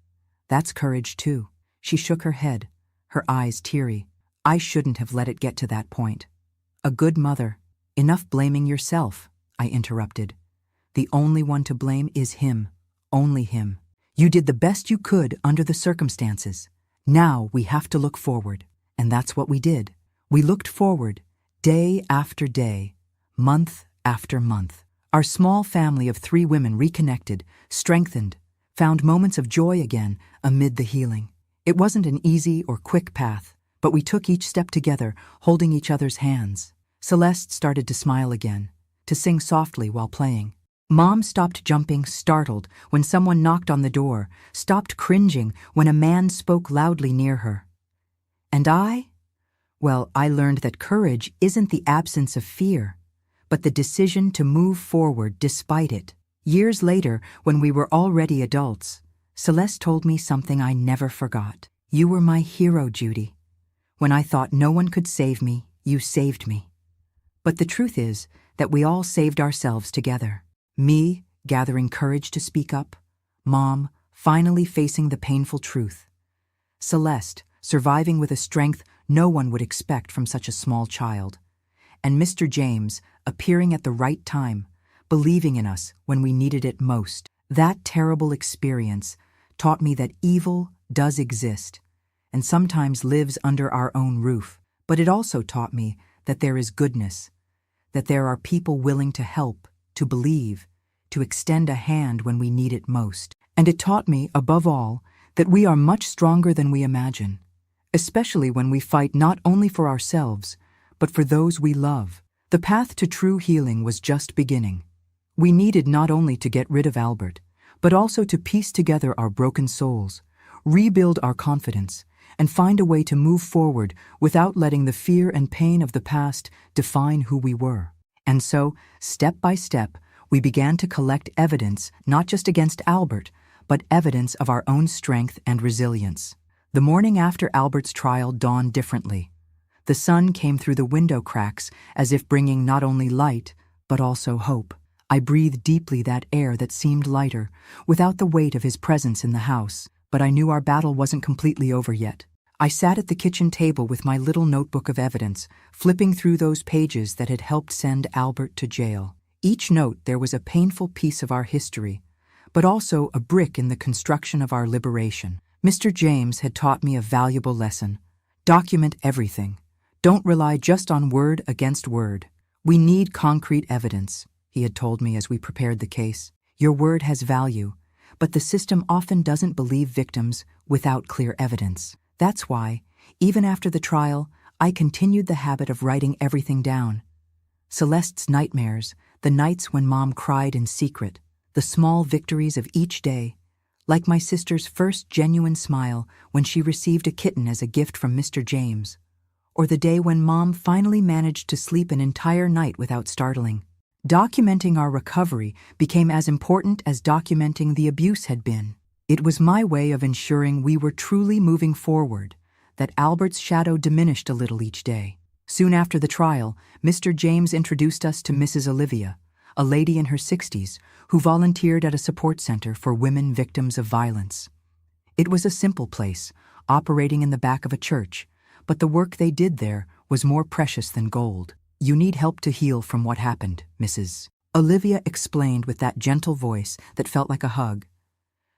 That's courage too." She shook her head, her eyes teary. "I shouldn't have let it get to that point. A good mother. Enough blaming yourself, I interrupted. The only one to blame is him. Only him. You did the best you could under the circumstances. Now we have to look forward. And that's what we did. We looked forward, day after day, month after month. Our small family of 3 women reconnected, strengthened, found moments of joy again amid the healing. It wasn't an easy or quick path, but we took each step together, holding each other's hands. Celeste started to smile again, to sing softly while playing. Mom stopped jumping, startled, when someone knocked on the door, stopped cringing when a man spoke loudly near her. And I learned that courage isn't the absence of fear, but the decision to move forward despite it. Years later, when we were already adults, Celeste told me something I never forgot. You were my hero, Judy. When I thought no one could save me, you saved me. But the truth is that we all saved ourselves together. Me, gathering courage to speak up. Mom, finally facing the painful truth. Celeste, surviving with a strength no one would expect from such a small child. And Mr. James, appearing at the right time, believing in us when we needed it most. That terrible experience taught me that evil does exist, and sometimes lives under our own roof. But it also taught me that there is goodness, that there are people willing to help, to believe, to extend a hand when we need it most. And it taught me, above all, that we are much stronger than we imagine, especially when we fight not only for ourselves, but for those we love. The path to true healing was just beginning. We needed not only to get rid of Albert, but also to piece together our broken souls, rebuild our confidence, and find a way to move forward without letting the fear and pain of the past define who we were. And so, step by step, we began to collect evidence not just against Albert, but evidence of our own strength and resilience. The morning after Albert's trial dawned differently. The sun came through the window cracks as if bringing not only light, but also hope. I breathed deeply that air that seemed lighter, without the weight of his presence in the house. But I knew our battle wasn't completely over yet. I sat at the kitchen table with my little notebook of evidence, flipping through those pages that had helped send Albert to jail. Each note there was a painful piece of our history, but also a brick in the construction of our liberation. Mr. James had taught me a valuable lesson. Document everything. Don't rely just on word against word. We need concrete evidence, he had told me as we prepared the case. Your word has value, but the system often doesn't believe victims without clear evidence. That's why, even after the trial, I continued the habit of writing everything down. Celeste's nightmares, the nights when Mom cried in secret, the small victories of each day, like my sister's first genuine smile when she received a kitten as a gift from Mr. James, or the day when Mom finally managed to sleep an entire night without startling. Documenting our recovery became as important as documenting the abuse had been. It was my way of ensuring we were truly moving forward, that Albert's shadow diminished a little each day. Soon after the trial, Mr. James introduced us to Mrs. Olivia, a lady in her 60s who volunteered at a support center for women victims of violence. It was a simple place, operating in the back of a church, but the work they did there was more precious than gold. You need help to heal from what happened, Mrs. Olivia explained with that gentle voice that felt like a hug.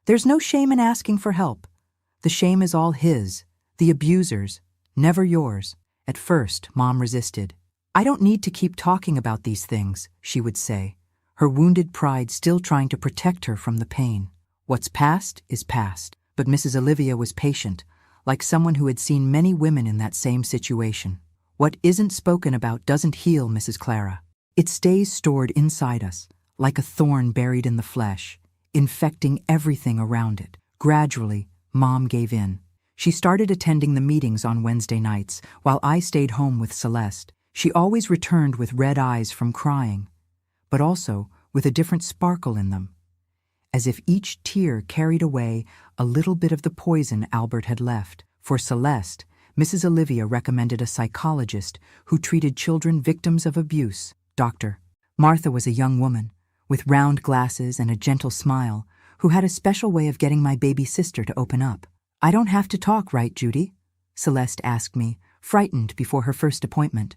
There's no shame in asking for help. The shame is all his, the abuser's, never yours. At first, Mom resisted. I don't need to keep talking about these things, she would say, her wounded pride still trying to protect her from the pain. What's past is past. But Mrs. Olivia was patient, like someone who had seen many women in that same situation. What isn't spoken about doesn't heal, Mrs. Clara. It stays stored inside us, like a thorn buried in the flesh, infecting everything around it. Gradually, Mom gave in. She started attending the meetings on Wednesday nights, while I stayed home with Celeste. She always returned with red eyes from crying, but also with a different sparkle in them, as if each tear carried away a little bit of the poison Albert had left. For Celeste, Mrs. Olivia recommended a psychologist who treated children victims of abuse. Dr. Martha was a young woman, with round glasses and a gentle smile, who had a special way of getting my baby sister to open up. I don't have to talk, right, Judy? Celeste asked me, frightened before her first appointment.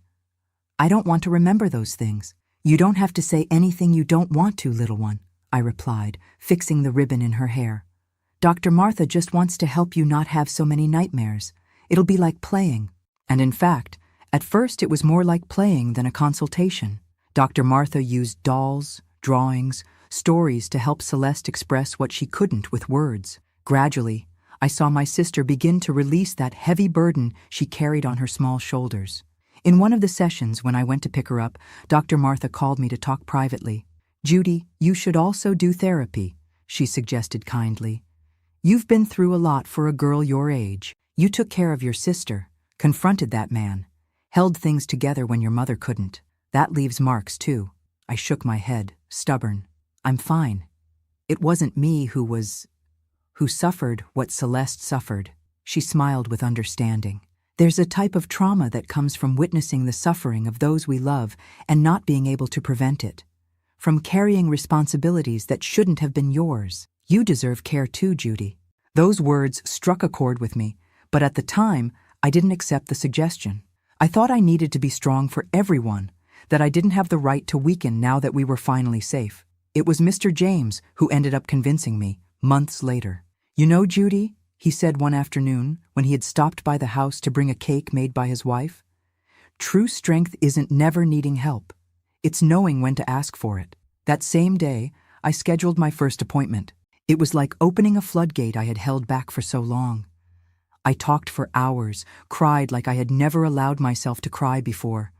I don't want to remember those things. You don't have to say anything you don't want to, little one, I replied, fixing the ribbon in her hair. Dr. Martha just wants to help you not have so many nightmares. It'll be like playing. And in fact, at first it was more like playing than a consultation. Dr. Martha used dolls, drawings, stories to help Celeste express what she couldn't with words. Gradually, I saw my sister begin to release that heavy burden she carried on her small shoulders. In one of the sessions, when I went to pick her up, Dr. Martha called me to talk privately. "Judy, you should also do therapy," she suggested kindly. "You've been through a lot for a girl your age. You took care of your sister, confronted that man, held things together when your mother couldn't. That leaves marks, too." I shook my head, stubborn. "I'm fine. It wasn't me who suffered what Celeste suffered." She smiled with understanding. "There's a type of trauma that comes from witnessing the suffering of those we love and not being able to prevent it. From carrying responsibilities that shouldn't have been yours. You deserve care too, Judy." Those words struck a chord with me, but at the time, I didn't accept the suggestion. I thought I needed to be strong for everyone, that I didn't have the right to weaken now that we were finally safe. It was Mr. James who ended up convincing me, months later. "You know, Judy," he said one afternoon when he had stopped by the house to bring a cake made by his wife, "true strength isn't never needing help. It's knowing when to ask for it." That same day, I scheduled my first appointment. It was like opening a floodgate I had held back for so long. I talked for hours, cried like I had never allowed myself to cry before.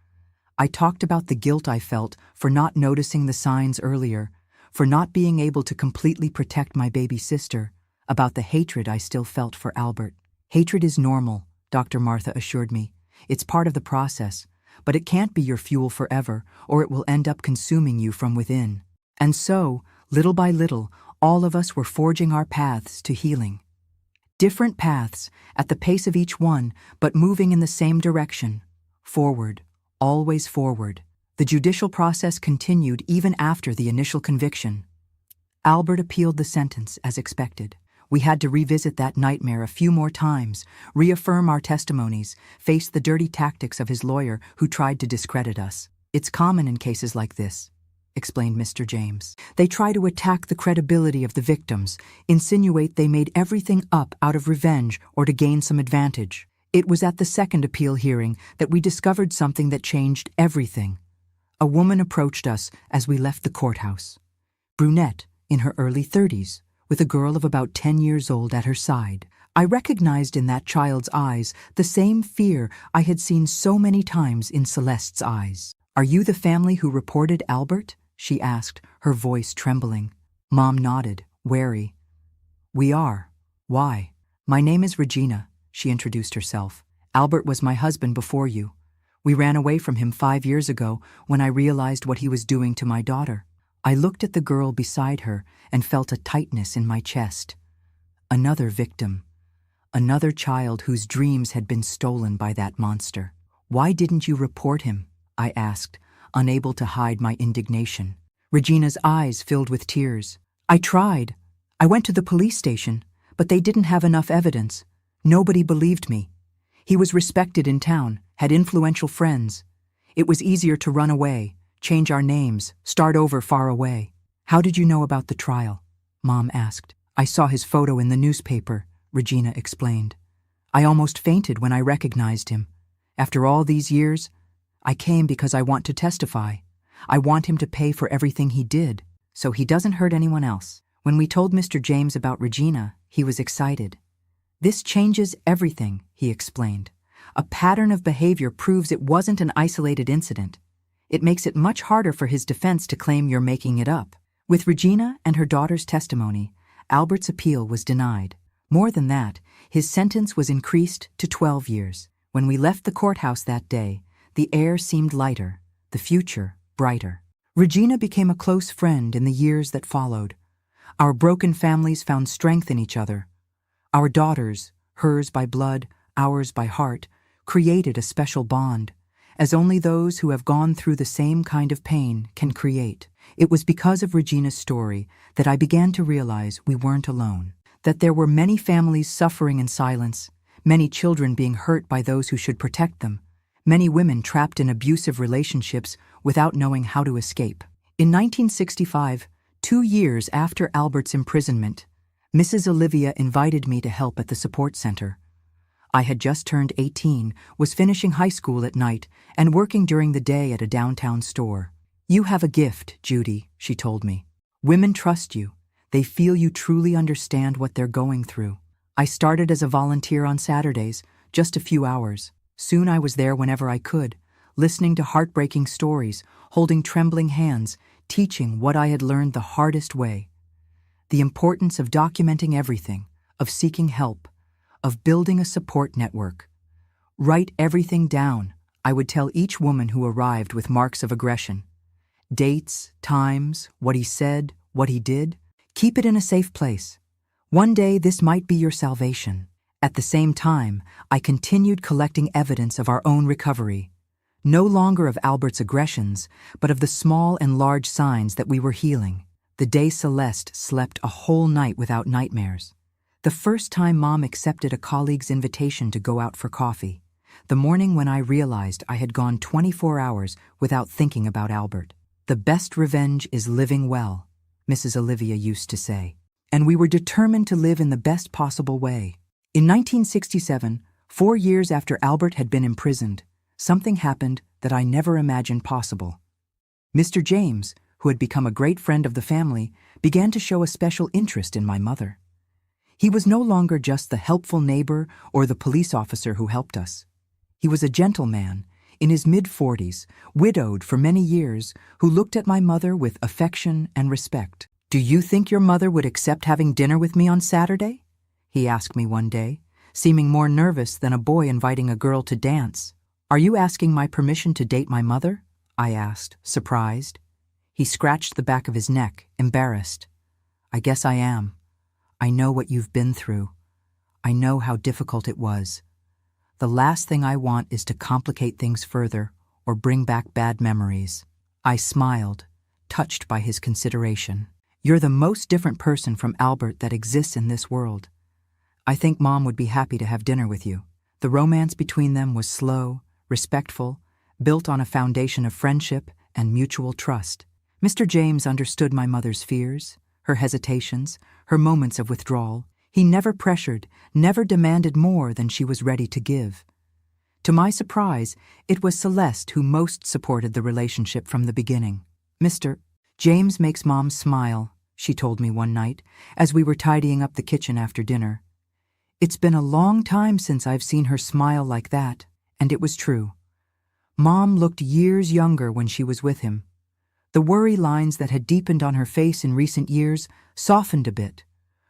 I talked about the guilt I felt for not noticing the signs earlier, for not being able to completely protect my baby sister, about the hatred I still felt for Albert. "Hatred is normal," Dr. Martha assured me. "It's part of the process, but it can't be your fuel forever, or it will end up consuming you from within." And so, little by little, all of us were forging our paths to healing. Different paths, at the pace of each one, but moving in the same direction. Forward, always forward. The judicial process continued even after the initial conviction. Albert appealed the sentence as expected. We had to revisit that nightmare a few more times, reaffirm our testimonies, face the dirty tactics of his lawyer who tried to discredit us. "It's common in cases like this," explained Mr. James. "They try to attack the credibility of the victims, insinuate they made everything up out of revenge or to gain some advantage. It was at the second appeal hearing that we discovered something that changed everything. A woman approached us as we left the courthouse. Brunette, in her early 30s, with a girl of about 10 years old at her side. I recognized in that child's eyes the same fear I had seen so many times in Celeste's eyes. "Are you the family who reported Albert?" she asked, her voice trembling. Mom nodded, wary. "We are. Why?" "My name is Regina," she introduced herself. "Albert was my husband before you. We ran away from him 5 years ago when I realized what he was doing to my daughter." I looked at the girl beside her and felt a tightness in my chest. Another victim. Another child whose dreams had been stolen by that monster. "Why didn't you report him?" I asked, unable to hide my indignation. Regina's eyes filled with tears. "I tried. I went to the police station, but they didn't have enough evidence. Nobody believed me. He was respected in town, had influential friends. It was easier to run away, change our names, start over far away." "How did you know about the trial?" Mom asked. "I saw his photo in the newspaper," Regina explained. "I almost fainted when I recognized him. After all these years, I came because I want to testify. I want him to pay for everything he did, so he doesn't hurt anyone else." When we told Mr. James about Regina, he was excited. "This changes everything," he explained. "A pattern of behavior proves it wasn't an isolated incident. It makes it much harder for his defense to claim you're making it up." With Regina and her daughter's testimony, Albert's appeal was denied. More than that, his sentence was increased to 12 years. When we left the courthouse that day, the air seemed lighter, the future brighter. Regina became a close friend in the years that followed. Our broken families found strength in each other. Our daughters, hers by blood, ours by heart, created a special bond, as only those who have gone through the same kind of pain can create. It was because of Regina's story that I began to realize we weren't alone, that there were many families suffering in silence, many children being hurt by those who should protect them, many women trapped in abusive relationships without knowing how to escape. In 1965, 2 years after Albert's imprisonment, Mrs. Olivia invited me to help at the support center. I had just turned 18, was finishing high school at night, and working during the day at a downtown store. "You have a gift, Judy," she told me. "Women trust you. They feel you truly understand what they're going through." I started as a volunteer on Saturdays, just a few hours. Soon I was there whenever I could, listening to heartbreaking stories, holding trembling hands, teaching what I had learned the hardest way. The importance of documenting everything, of seeking help, of building a support network. Write everything down, I would tell each woman who arrived with marks of aggression. Dates, times, what he said, what he did. Keep it in a safe place. One day this might be your salvation. At the same time, I continued collecting evidence of our own recovery. No longer of Albert's aggressions, but of the small and large signs that we were healing. The day Celeste slept a whole night without nightmares. The first time Mom accepted a colleague's invitation to go out for coffee. The morning when I realized I had gone 24 hours without thinking about Albert. "The best revenge is living well," Mrs. Olivia used to say. And we were determined to live in the best possible way. In 1967, 4 years after Albert had been imprisoned, something happened that I never imagined possible. Mr. James, who had become a great friend of the family, began to show a special interest in my mother. He was no longer just the helpful neighbor or the police officer who helped us. He was a gentleman, in his mid-40s, widowed for many years, who looked at my mother with affection and respect. "Do you think your mother would accept having dinner with me on Saturday?" he asked me one day, seeming more nervous than a boy inviting a girl to dance. "Are you asking my permission to date my mother?" I asked, surprised. He scratched the back of his neck, embarrassed. "I guess I am. I know what you've been through. I know how difficult it was. The last thing I want is to complicate things further or bring back bad memories." I smiled, touched by his consideration. "You're the most different person from Albert that exists in this world. I think Mom would be happy to have dinner with you." The romance between them was slow, respectful, built on a foundation of friendship and mutual trust. Mr. James understood my mother's fears, her hesitations, her moments of withdrawal. He never pressured, never demanded more than she was ready to give. To my surprise, it was Celeste who most supported the relationship from the beginning. "Mr. James makes Mom smile," she told me one night, as we were tidying up the kitchen after dinner. "It's been a long time since I've seen her smile like that," and it was true. Mom looked years younger when she was with him. The worry lines that had deepened on her face in recent years softened a bit.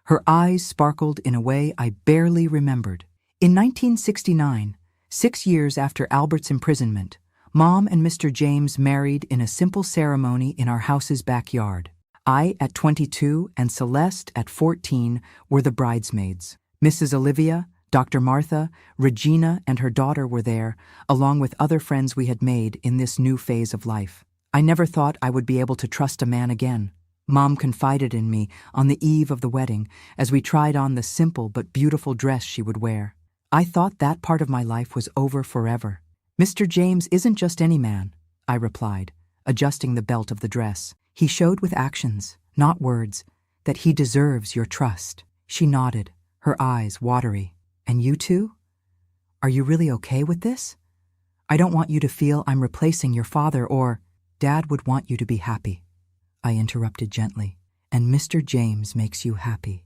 Her eyes sparkled in a way I barely remembered. In 1969, 6 years after Albert's imprisonment, Mom and Mr. James married in a simple ceremony in our house's backyard. I, at 22, and Celeste, at 14, were the bridesmaids. Mrs. Olivia, Dr. Martha, Regina, and her daughter were there, along with other friends we had made in this new phase of life. I never thought I would be able to trust a man again. Mom confided in me on the eve of the wedding as we tried on the simple but beautiful dress she would wear. I thought that part of my life was over forever. "Mr. James isn't just any man," I replied, adjusting the belt of the dress. "He showed with actions, not words, that he deserves your trust." She nodded, her eyes watery. "And you too? Are you really okay with this? I don't want you to feel I'm replacing your father or—" "Dad would want you to be happy," I interrupted gently. "And Mr. James makes you happy.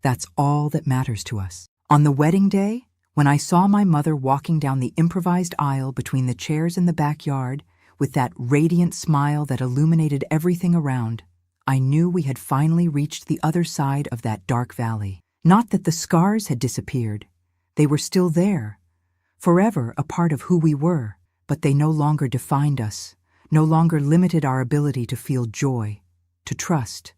That's all that matters to us." On the wedding day, when I saw my mother walking down the improvised aisle between the chairs in the backyard with that radiant smile that illuminated everything around, I knew we had finally reached the other side of that dark valley. Not that the scars had disappeared. They were still there, forever a part of who we were, but they no longer defined us, no longer limited our ability to feel joy, to trust,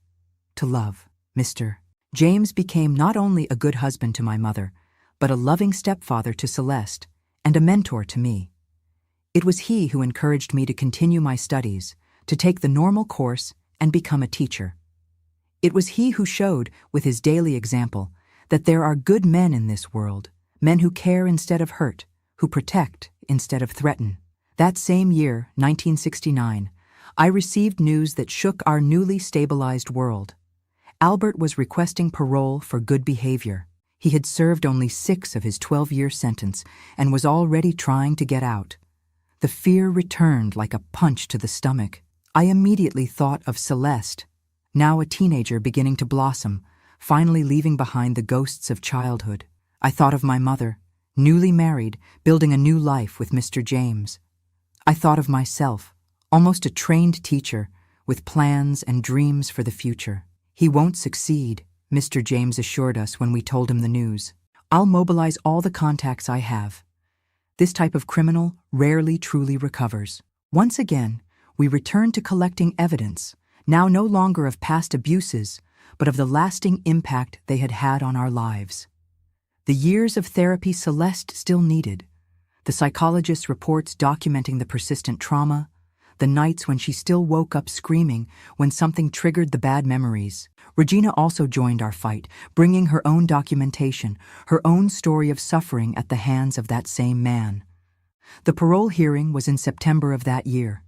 to love. Mr. James became not only a good husband to my mother, but a loving stepfather to Celeste and a mentor to me. It was he who encouraged me to continue my studies, to take the normal course and become a teacher. It was he who showed, with his daily example, that there are good men in this world, men who care instead of hurt, who protect instead of threaten. That same year, 1969, I received news that shook our newly stabilized world. Albert was requesting parole for good behavior. He had served only 6 of his 12-year sentence and was already trying to get out. The fear returned like a punch to the stomach. I immediately thought of Celeste, now a teenager beginning to blossom, finally leaving behind the ghosts of childhood. I thought of my mother, newly married, building a new life with Mr. James. I thought of myself, almost a trained teacher, with plans and dreams for the future. "He won't succeed," Mr. James assured us when we told him the news. "I'll mobilize all the contacts I have." This type of criminal rarely truly recovers. Once again, we returned to collecting evidence, now no longer of past abuses, but of the lasting impact they had had on our lives. The years of therapy Celeste still needed, the psychologist's reports documenting the persistent trauma, the nights when she still woke up screaming when something triggered the bad memories. Regina also joined our fight, bringing her own documentation, her own story of suffering at the hands of that same man. The parole hearing was in September of that year.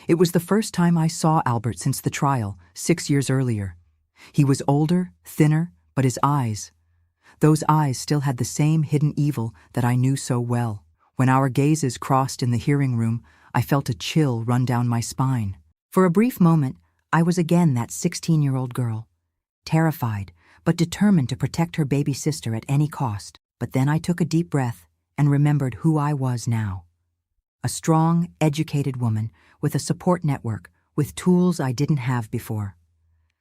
It was the first time I saw Albert since the trial, 6 years earlier. He was older, thinner, but his eyes, those eyes still had the same hidden evil that I knew so well. When our gazes crossed in the hearing room, I felt a chill run down my spine. For a brief moment, I was again that 16-year-old girl, terrified, but determined to protect her baby sister at any cost. But then I took a deep breath and remembered who I was now. A strong, educated woman with a support network, with tools I didn't have before.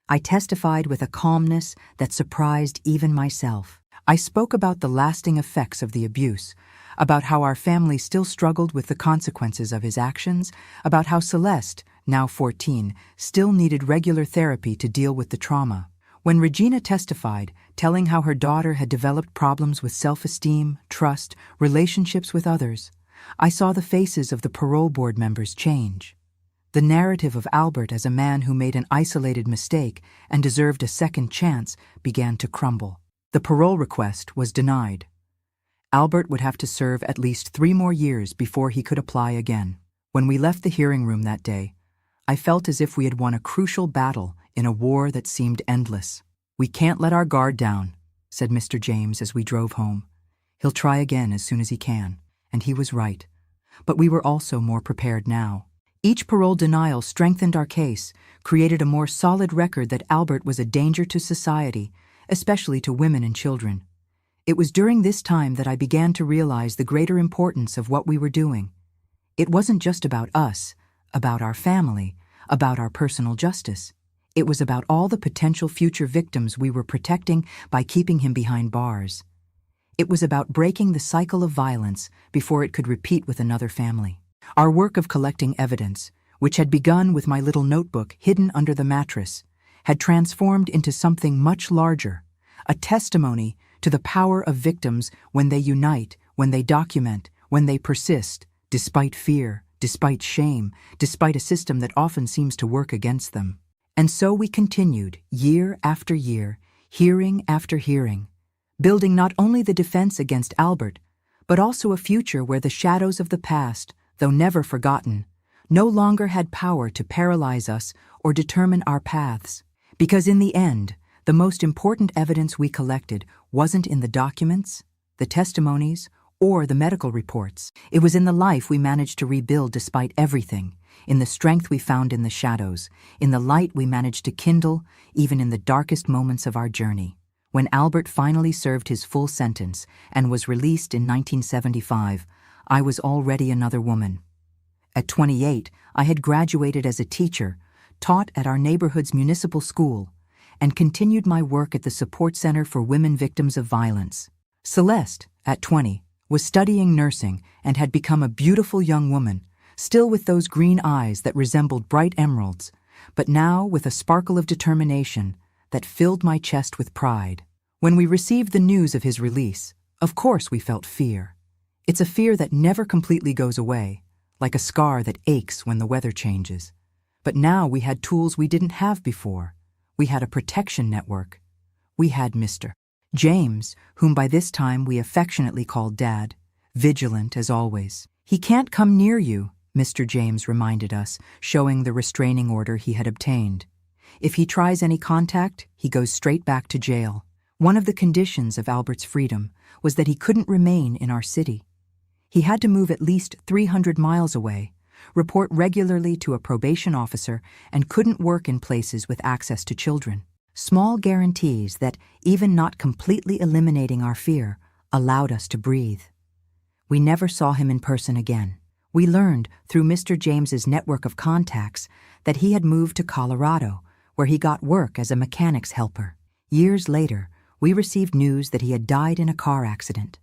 I testified with a calmness that surprised even myself. I spoke about the lasting effects of the abuse, about how our family still struggled with the consequences of his actions, about how Celeste, now 14, still needed regular therapy to deal with the trauma. When Regina testified, telling how her daughter had developed problems with self-esteem, trust, relationships with others, I saw the faces of the parole board members change. The narrative of Albert as a man who made an isolated mistake and deserved a second chance began to crumble. The parole request was denied. Albert would have to serve at least 3 more years before he could apply again. When we left the hearing room that day, I felt as if we had won a crucial battle in a war that seemed endless. "We can't let our guard down," said Mr. James as we drove home. "He'll try again as soon as he can." And he was right. But we were also more prepared now. Each parole denial strengthened our case, created a more solid record that Albert was a danger to society, especially to women and children. It was during this time that I began to realize the greater importance of what we were doing. It wasn't just about us, about our family, about our personal justice. It was about all the potential future victims we were protecting by keeping him behind bars. It was about breaking the cycle of violence before it could repeat with another family. Our work of collecting evidence, which had begun with my little notebook hidden under the mattress, had transformed into something much larger, a testimony to the power of victims when they unite, when they document, when they persist, despite fear, despite shame, despite a system that often seems to work against them. And so we continued, year after year, hearing after hearing, building not only the defense against Albert, but also a future where the shadows of the past, though never forgotten, no longer had power to paralyze us or determine our paths. Because in the end, the most important evidence we collected wasn't in the documents, the testimonies, or the medical reports. It was in the life we managed to rebuild despite everything, in the strength we found in the shadows, in the light we managed to kindle even in the darkest moments of our journey. When Albert finally served his full sentence and was released in 1975, I was already another woman. At 28, I had graduated as a teacher, taught at our neighborhood's municipal school, and continued my work at the Support Center for Women Victims of Violence. Celeste, at 20, was studying nursing and had become a beautiful young woman, still with those green eyes that resembled bright emeralds, but now with a sparkle of determination that filled my chest with pride. When we received the news of his release, of course we felt fear. It's a fear that never completely goes away, like a scar that aches when the weather changes. But now we had tools we didn't have before. We had a protection network. We had Mr. James, whom by this time we affectionately called Dad, vigilant as always. "He can't come near you," Mr. James reminded us, showing the restraining order he had obtained. "If he tries any contact, he goes straight back to jail." One of the conditions of Albert's freedom was that he couldn't remain in our city. He had to move at least 300 miles away, report regularly to a probation officer, and couldn't work in places with access to children. Small guarantees that, even not completely eliminating our fear, allowed us to breathe. We never saw him in person again. We learned, through Mr. James's network of contacts, that he had moved to Colorado, where he got work as a mechanic's helper. Years later, we received news that he had died in a car accident,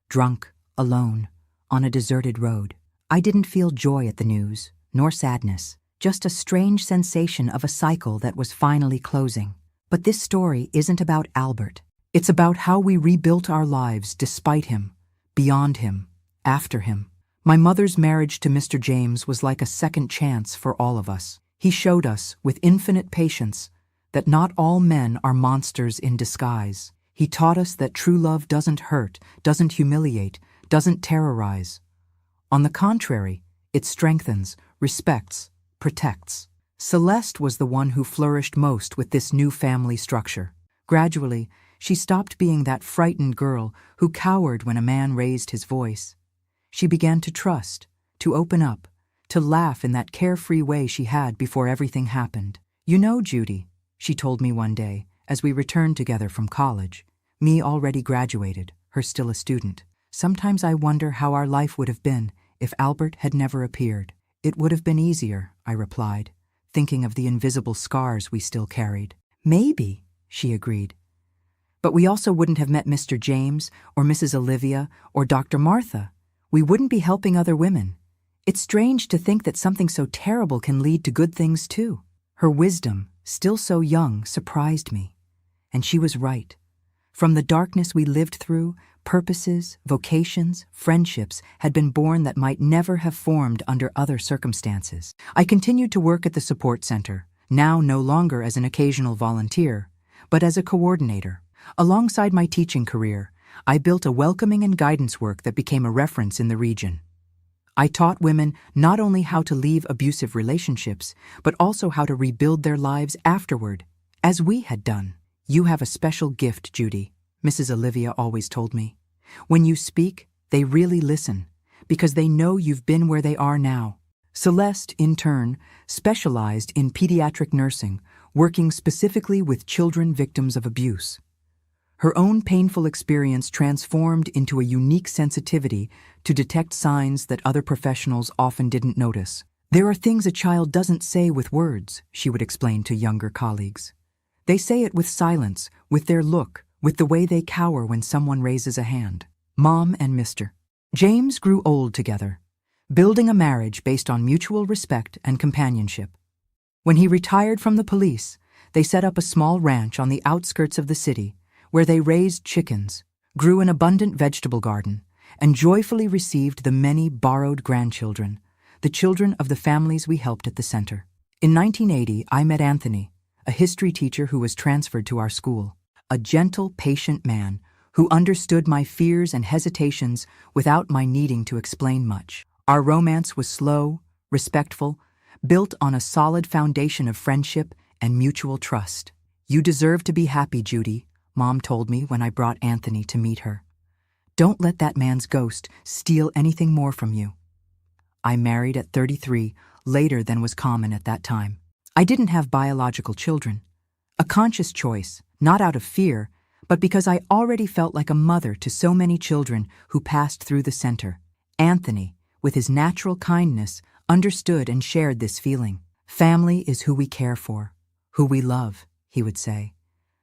drunk, alone, on a deserted road. I didn't feel joy at the news, nor sadness, just a strange sensation of a cycle that was finally closing. But this story isn't about Albert. It's about how we rebuilt our lives despite him, beyond him, after him. My mother's marriage to Mr. James was like a second chance for all of us. He showed us, with infinite patience, that not all men are monsters in disguise. He taught us that true love doesn't hurt, doesn't humiliate, doesn't terrorize. On the contrary, it strengthens, respects, protects. Celeste was the one who flourished most with this new family structure. Gradually, she stopped being that frightened girl who cowered when a man raised his voice. She began to trust, to open up, to laugh in that carefree way she had before everything happened. "You know, Judy," she told me one day, as we returned together from college, me already graduated, her still a student. "Sometimes I wonder how our life would have been if Albert had never appeared." "It would have been easier," I replied, thinking of the invisible scars we still carried. "Maybe," she agreed. "But we also wouldn't have met Mr. James or Mrs. Olivia or Dr. Martha. We wouldn't be helping other women. It's strange to think that something so terrible can lead to good things too." Her wisdom, still so young, surprised me. And she was right. From the darkness we lived through, purposes, vocations, friendships had been born that might never have formed under other circumstances. I continued to work at the support center, now no longer as an occasional volunteer, but as a coordinator. Alongside my teaching career, I built a welcoming and guidance work that became a reference in the region. I taught women not only how to leave abusive relationships, but also how to rebuild their lives afterward, as we had done. "You have a special gift, Judy," Mrs. Olivia always told me. "When you speak, they really listen, because they know you've been where they are now." Celeste, in turn, specialized in pediatric nursing, working specifically with children victims of abuse. Her own painful experience transformed into a unique sensitivity to detect signs that other professionals often didn't notice. "There are things a child doesn't say with words," she would explain to younger colleagues. "They say it with silence, with their look, with the way they cower when someone raises a hand." Mom and Mr. James grew old together, building a marriage based on mutual respect and companionship. When he retired from the police, they set up a small ranch on the outskirts of the city, where they raised chickens, grew an abundant vegetable garden, and joyfully received the many borrowed grandchildren, the children of the families we helped at the center. In 1980, I met Anthony, a history teacher who was transferred to our school. A gentle, patient man who understood my fears and hesitations without my needing to explain much. Our romance was slow, respectful, built on a solid foundation of friendship and mutual trust. "You deserve to be happy, Judy," Mom told me when I brought Anthony to meet her. "Don't let that man's ghost steal anything more from you." I married at 33, later than was common at that time. I didn't have biological children. A conscious choice, not out of fear, but because I already felt like a mother to so many children who passed through the center. Anthony, with his natural kindness, understood and shared this feeling. "Family is who we care for, who we love," he would say.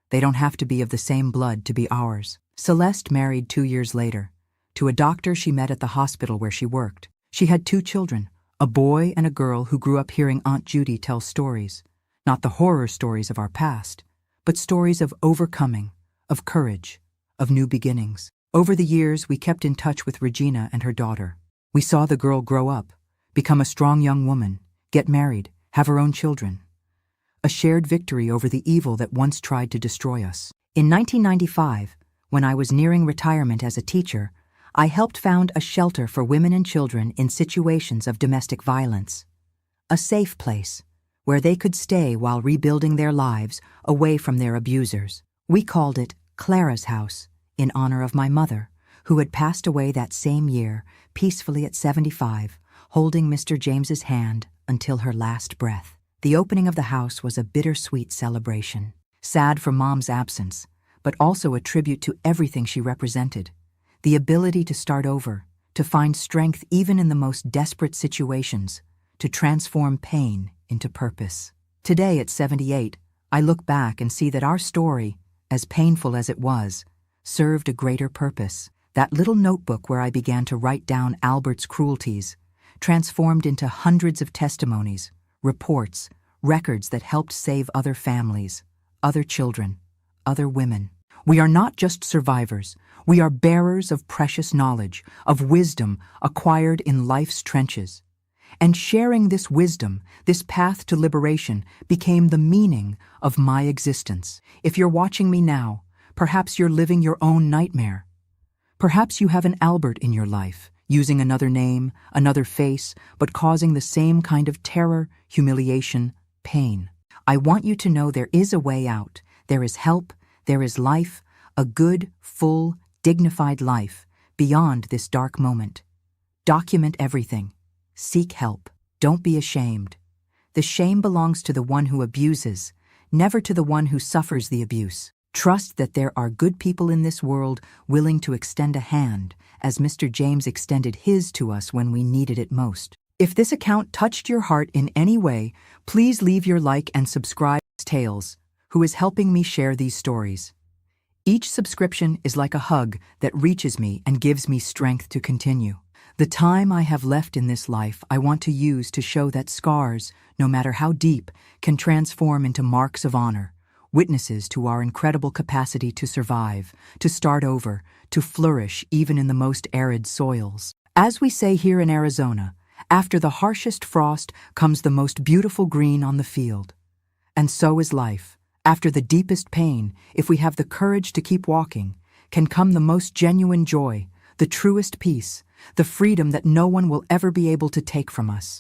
"They don't have to be of the same blood to be ours." Celeste married 2 years later, to a doctor she met at the hospital where she worked. She had 2 children, a boy and a girl who grew up hearing Aunt Judy tell stories, not the horror stories of our past, but stories of overcoming, of courage, of new beginnings. Over the years, we kept in touch with Regina and her daughter. We saw the girl grow up, become a strong young woman, get married, have her own children. A shared victory over the evil that once tried to destroy us. In 1995, when I was nearing retirement as a teacher, I helped found a shelter for women and children in situations of domestic violence. A safe place where they could stay while rebuilding their lives away from their abusers. We called it Clara's House, in honor of my mother, who had passed away that same year, peacefully at 75, holding Mr. James's hand until her last breath. The opening of the house was a bittersweet celebration, sad for Mom's absence, but also a tribute to everything she represented. The ability to start over, to find strength even in the most desperate situations, to transform pain into purpose. Today at 78, I look back and see that our story, as painful as it was, served a greater purpose. That little notebook where I began to write down Albert's cruelties transformed into hundreds of testimonies, reports, records that helped save other families, other children, other women. We are not just survivors. We are bearers of precious knowledge, of wisdom acquired in life's trenches. And sharing this wisdom, this path to liberation, became the meaning of my existence. If you're watching me now, perhaps you're living your own nightmare. Perhaps you have an Albert in your life, using another name, another face, but causing the same kind of terror, humiliation, pain. I want you to know there is a way out. There is help, there is life, a good, full, dignified life beyond this dark moment. Document everything. Seek help. Don't be ashamed. The shame belongs to the one who abuses, never to the one who suffers the abuse. Trust that there are good people in this world willing to extend a hand, as Mr. James extended his to us when we needed it most. If this account touched your heart in any way, please leave your like and subscribe to Tales, who is helping me share these stories. Each subscription is like a hug that reaches me and gives me strength to continue. The time I have left in this life I want to use to show that scars, no matter how deep, can transform into marks of honor, witnesses to our incredible capacity to survive, to start over, to flourish even in the most arid soils. As we say here in Arizona, after the harshest frost comes the most beautiful green on the field. And so is life. After the deepest pain, if we have the courage to keep walking, can come the most genuine joy, the truest peace, the freedom that no one will ever be able to take from us.